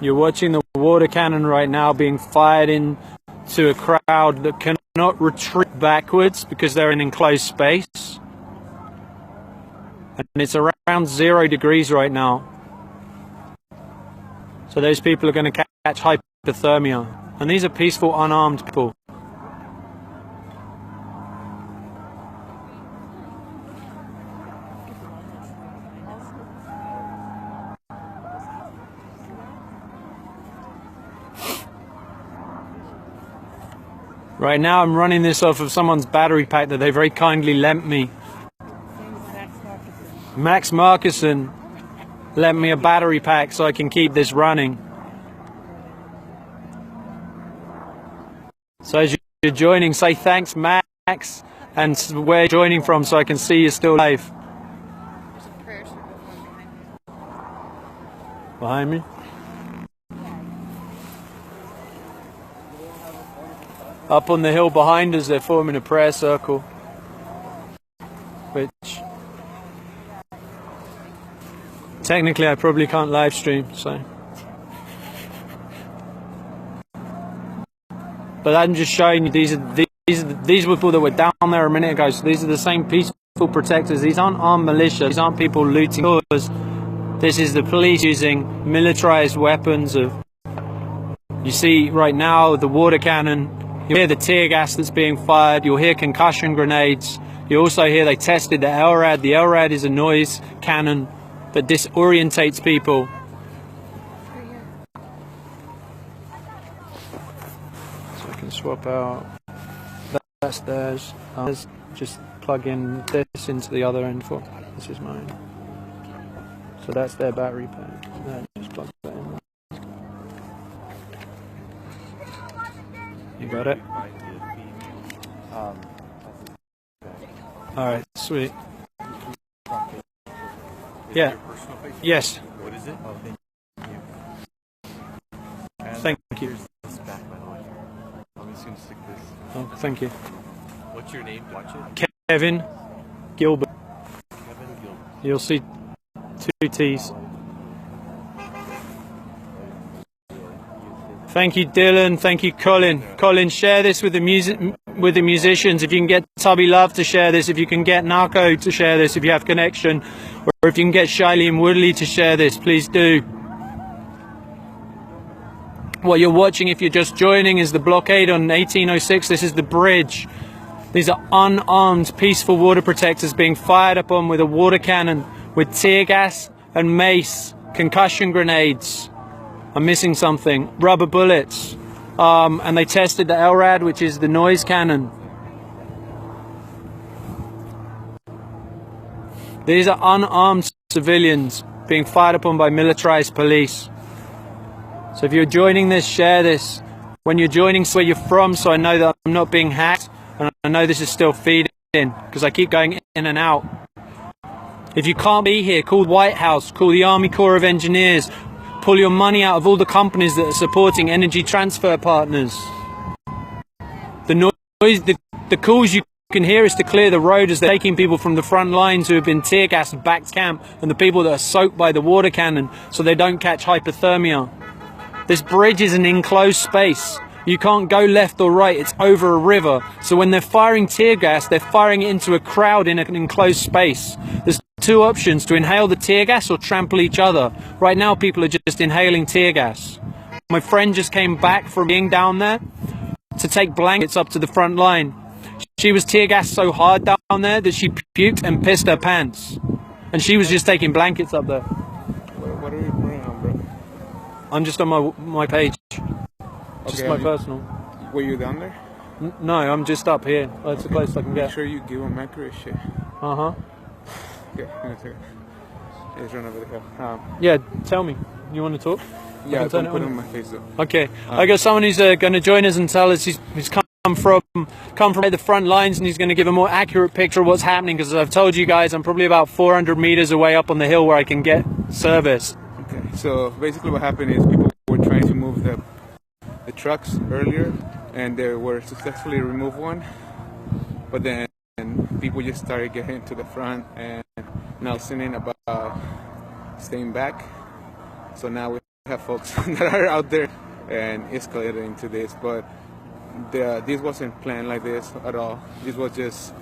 You're watching the water cannon right now being fired into a crowd that cannot retreat backwards because they're in enclosed space. And it's around 0 degrees right now. So those people are going to catch hypothermia. And these are peaceful, unarmed people. Right now I'm running this off of someone's battery pack that they very kindly lent me. Max Markison lent me a battery pack so I can keep this running. So as you're joining, say thanks, Max, and where you're joining from so I can see you're still alive. Behind me? Up on the hill behind us, they're forming a prayer circle, which technically I probably can't live stream, so. But I'm just showing you these were people that were down there a minute ago. So these are the same peaceful protectors. These aren't armed militia. These aren't people looting stores. This is the police using militarized weapons. You see right now the water cannon. You'll hear the tear gas that's being fired. You'll hear concussion grenades. You also hear they tested the LRAD. The LRAD is a noise cannon that disorientates people. So I can swap out. That's theirs. Just plug in this into the other end for. This is mine. So that's their battery pack. Just plug that in. You got it? Alright, sweet. Yeah. Yes. What is it? Oh, thank you. Here's this back, by the way. I'm just going to stick this. Oh, thank you. What's your name? Watch it. Kevin Gilbert. Kevin Gilbert. You'll see 2 T's. Thank you, Dylan. Thank you, Colin. Colin, share this with the musicians. If you can get Tubby Love to share this, if you can get Narco to share this, if you have connection, or if you can get Shiley and Woodley to share this, please do. What you're watching, if you're just joining, is the blockade on 1806. This is the bridge. These are unarmed, peaceful water protectors being fired upon with a water cannon, with tear gas and mace, concussion grenades. I'm missing something. Rubber bullets. And they tested the LRAD, which is the noise cannon. These are unarmed civilians being fired upon by militarized police. So if you're joining this, share this. When you're joining, where you're from, so I know that I'm not being hacked, and I know this is still feeding, because I keep going in and out. If you can't be here, call the White House, call the Army Corps of Engineers, pull your money out of all the companies that are supporting energy transfer partners. The noise, the calls you can hear is to clear the road as they're taking people from the front lines who have been tear gassed back to camp, and the people that are soaked by the water cannon so they don't catch hypothermia. This bridge is an enclosed space. You can't go left or right, it's over a river. So when they're firing tear gas, they're firing it into a crowd in an enclosed space. There's 2 options: to inhale the tear gas or trample each other. Right now people are just inhaling tear gas. My friend just came back from being down there to take blankets up to the front line. She was tear gassed so hard down there that she puked and pissed her pants. And she was just taking blankets up there. What are you putting on, bro? I'm just on my page. Just Okay, my personal. Were you down there? No, I'm just up here. That's the closest I can Make get. sure you give them accurate shit. Uh-huh. Okay, give me a second. Just run over the hill. Yeah, tell me. You want to talk? Yeah, can turn don't it put it on. on my face though. Okay. I got someone who's going to join us and tell us he's come from the front lines, and he's going to give a more accurate picture of what's happening, because as I've told you guys, I'm probably about 400 meters away up on the hill where I can get service. Okay, so basically what happened is people were trying to move the trucks earlier, and they were successfully removed one, but then people just started getting to the front and now listening about staying back. So now we have folks that are out there and escalating into this, but this wasn't planned like this at all. This was just